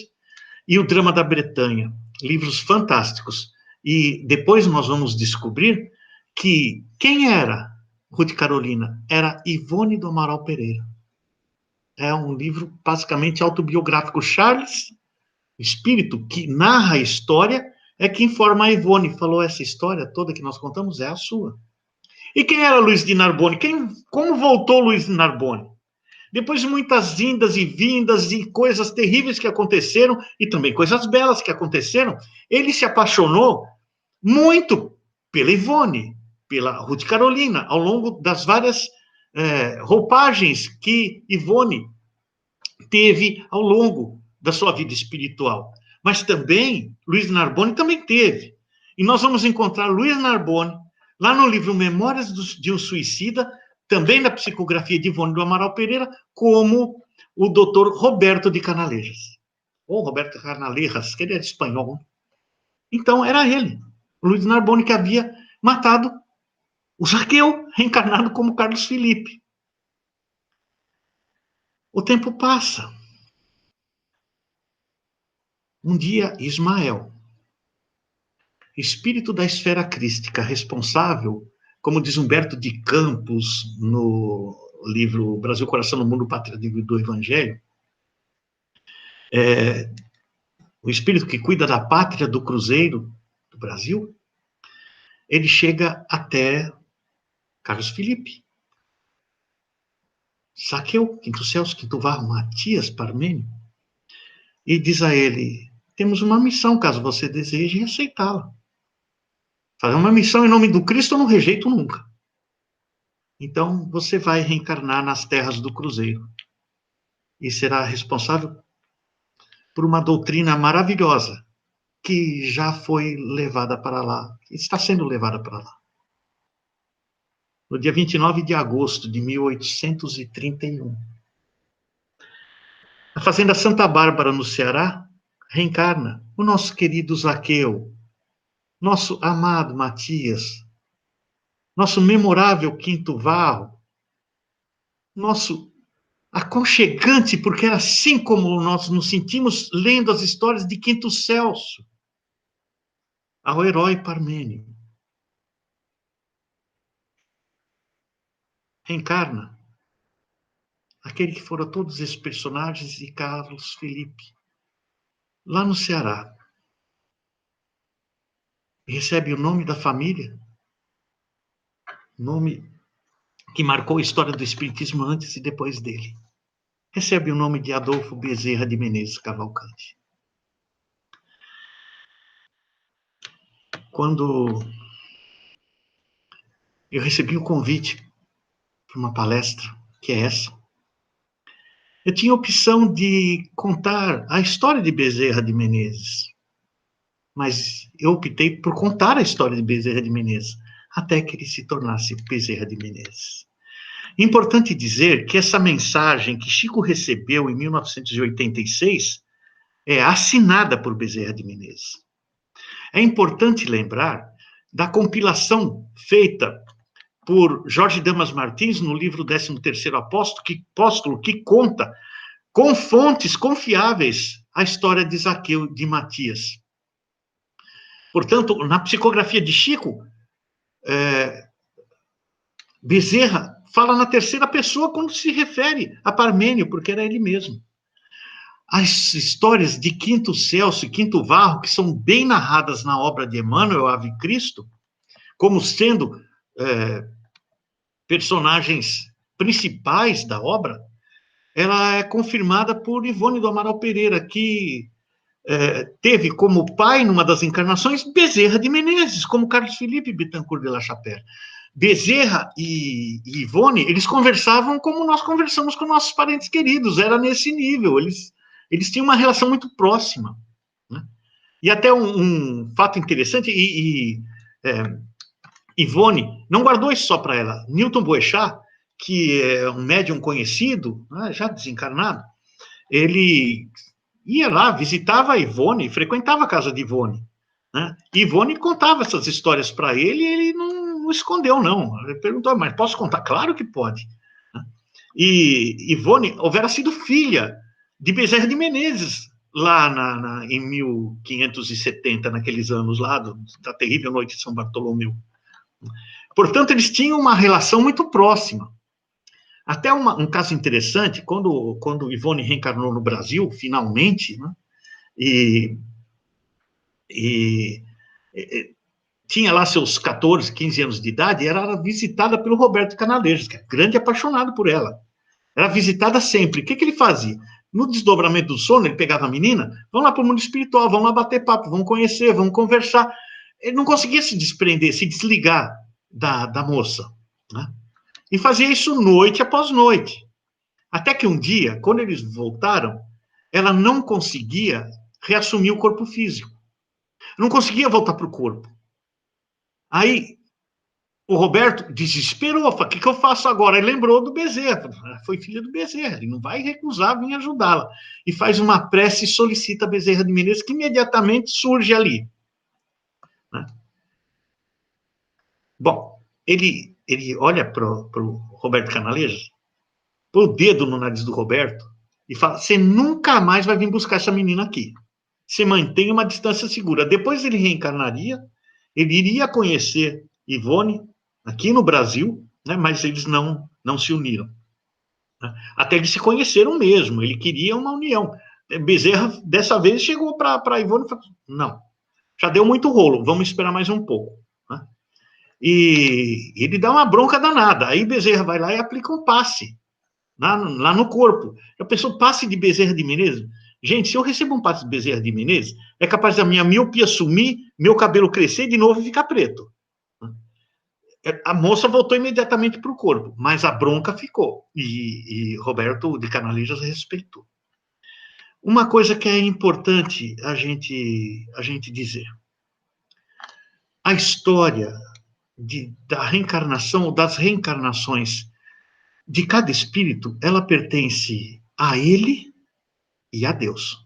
e O Drama da Bretanha, livros fantásticos. E depois nós vamos descobrir que quem era Ruth Carolina? Era Ivone do Amaral Pereira. É um livro basicamente autobiográfico. Charles, espírito que narra a história, é quem forma a Ivone. Falou: essa história toda que nós contamos é a sua. E quem era Luiz de Narbonne? Como voltou Luiz de Narbonne? Depois de muitas indas e vindas e coisas terríveis que aconteceram, e também coisas belas que aconteceram, ele se apaixonou muito pela Ivone, pela Ruth Carolina, ao longo das várias roupagens que Ivone teve ao longo da sua vida espiritual. Mas também, Luiz Narbonne também teve. E nós vamos encontrar Luiz Narbonne lá no livro Memórias de um Suicida, também na psicografia de Ivone do Amaral Pereira, como o doutor Roberto de Canalejas. Ou Roberto Canalejas, que ele é de espanhol. Então, era ele, Luiz Narbonne, que havia matado o Zaqueu, reencarnado como Carlos Felipe. O tempo passa. Um dia, Ismael, espírito da esfera crística, responsável, como diz Humberto de Campos, no livro Brasil, Coração no Mundo, Pátria do Evangelho, o espírito que cuida da pátria do Cruzeiro do Brasil, ele chega até Carlos Felipe, Zaqueu, Quinto Celso, Quinto Varro, Matias, Parmênio, e diz a ele: temos uma missão, caso você deseje aceitá-la. Fazer uma missão em nome do Cristo eu não rejeito nunca. Então, você vai reencarnar nas terras do Cruzeiro e será responsável por uma doutrina maravilhosa que já foi levada para lá, está sendo levada para lá. No dia 29 de agosto de 1831, a Fazenda Santa Bárbara, no Ceará, reencarna o nosso querido Zaqueu, nosso amado Matias, nosso memorável Quinto Varro, nosso aconchegante, porque era assim como nós nos sentimos lendo as histórias de Quinto Celso, ao herói Parmênio. Reencarna aquele que fora todos esses personagens e Carlos Felipe, lá no Ceará. Recebe o nome da família, nome que marcou a história do Espiritismo antes e depois dele. recebe o nome de Adolfo Bezerra de Menezes Cavalcante. Quando eu recebi o convite para uma palestra, que é essa, eu tinha a opção de contar a história de Bezerra de Menezes, mas eu optei por contar a história de Bezerra de Menezes, até que ele se tornasse Bezerra de Menezes. Importante dizer que essa mensagem que Chico recebeu em 1986 é assinada por Bezerra de Menezes. É importante lembrar da compilação feita por Jorge Damas Martins no livro 13º Apóstolo, que conta com fontes confiáveis a história de Zaqueu de Matias. Portanto, na psicografia de Chico, Bezerra fala na terceira pessoa quando se refere a Parmênio, porque era ele mesmo. As histórias de Quinto Celso e Quinto Varro, que são bem narradas na obra de Emmanuel, Ave Cristo, como sendo personagens principais da obra, ela é confirmada por Ivone do Amaral Pereira, que teve como pai, numa das encarnações, Bezerra de Menezes, como Carlos Felipe Bittencourt de La Chapelle. Bezerra e Ivone, eles conversavam como nós conversamos com nossos parentes queridos, era nesse nível, eles tinham uma relação muito próxima. Né? E até um fato interessante, Ivone não guardou isso só para ela. Newton Boechat, que é um médium conhecido, já desencarnado, ele ia lá, visitava a Ivone, frequentava a casa de Ivone. Né? Ivone contava essas histórias para ele e ele não escondeu, não. Ele perguntou, mas posso contar? Claro que pode. E Ivone houvera sido filha de Bezerra de Menezes, lá em 1570, naqueles anos lá, da terrível noite de São Bartolomeu. Portanto, eles tinham uma relação muito próxima. Até um caso interessante, quando Ivone reencarnou no Brasil, finalmente, né, e tinha lá seus 14, 15 anos de idade, e era visitada pelo Roberto Canalejas, que é grande apaixonado por ela. Era visitada sempre. O que ele fazia? No desdobramento do sono, ele pegava a menina, vamos lá para o mundo espiritual, vamos lá bater papo, vamos conhecer, vamos conversar. Ele não conseguia se desprender, se desligar da moça. Né? E fazia isso noite após noite. Até que um dia, quando eles voltaram, ela não conseguia reassumir o corpo físico. Não conseguia voltar para o corpo. Aí, o Roberto desesperou, falou, o que eu faço agora? Ele lembrou do Bezerra, foi filha do Bezerra, ele não vai recusar vir ajudá-la. E faz uma prece e solicita a Bezerra de Menezes, que imediatamente surge ali. Né? Bom, ele olha para o Roberto Canalejas, põe o dedo no nariz do Roberto e fala, você nunca mais vai vir buscar essa menina aqui. Você mantém uma distância segura. Depois ele reencarnaria, ele iria conhecer Ivone aqui no Brasil, né, mas eles não se uniram. Né? Até eles se conheceram mesmo, ele queria uma união. Bezerra, dessa vez, chegou para Ivone e falou, não, já deu muito rolo, vamos esperar mais um pouco. Né? E ele dá uma bronca danada. Aí Bezerra vai lá e aplica um passe lá no corpo. A pessoa, passe de Bezerra de Menezes. Gente, se eu recebo um passe de Bezerra de Menezes, é capaz da minha miopia sumir, meu cabelo crescer de novo e ficar preto. A moça voltou imediatamente para o corpo, mas a bronca ficou. E Roberto de Canalejas respeitou. Uma coisa que é importante a gente dizer. A história da reencarnação ou das reencarnações de cada espírito, ela pertence a ele e a Deus.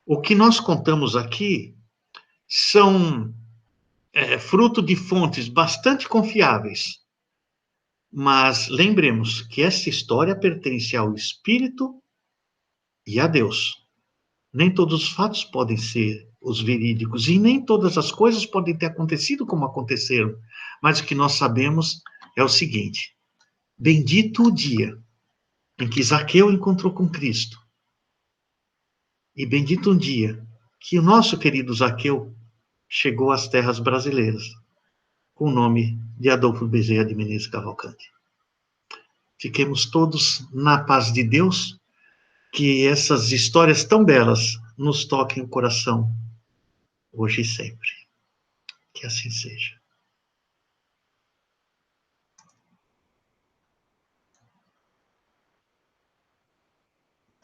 O que nós contamos aqui são fruto de fontes bastante confiáveis, mas lembremos que essa história pertence ao espírito e a Deus. Nem todos os fatos podem ser os verídicos e nem todas as coisas podem ter acontecido como aconteceram, mas o que nós sabemos é o seguinte: bendito o dia em que Zaqueu encontrou com Cristo. E bendito um dia que o nosso querido Zaqueu chegou às terras brasileiras, com o nome de Adolfo Bezerra de Menezes Cavalcante. Fiquemos todos na paz de Deus, que essas histórias tão belas nos toquem o coração, hoje e sempre. Que assim seja.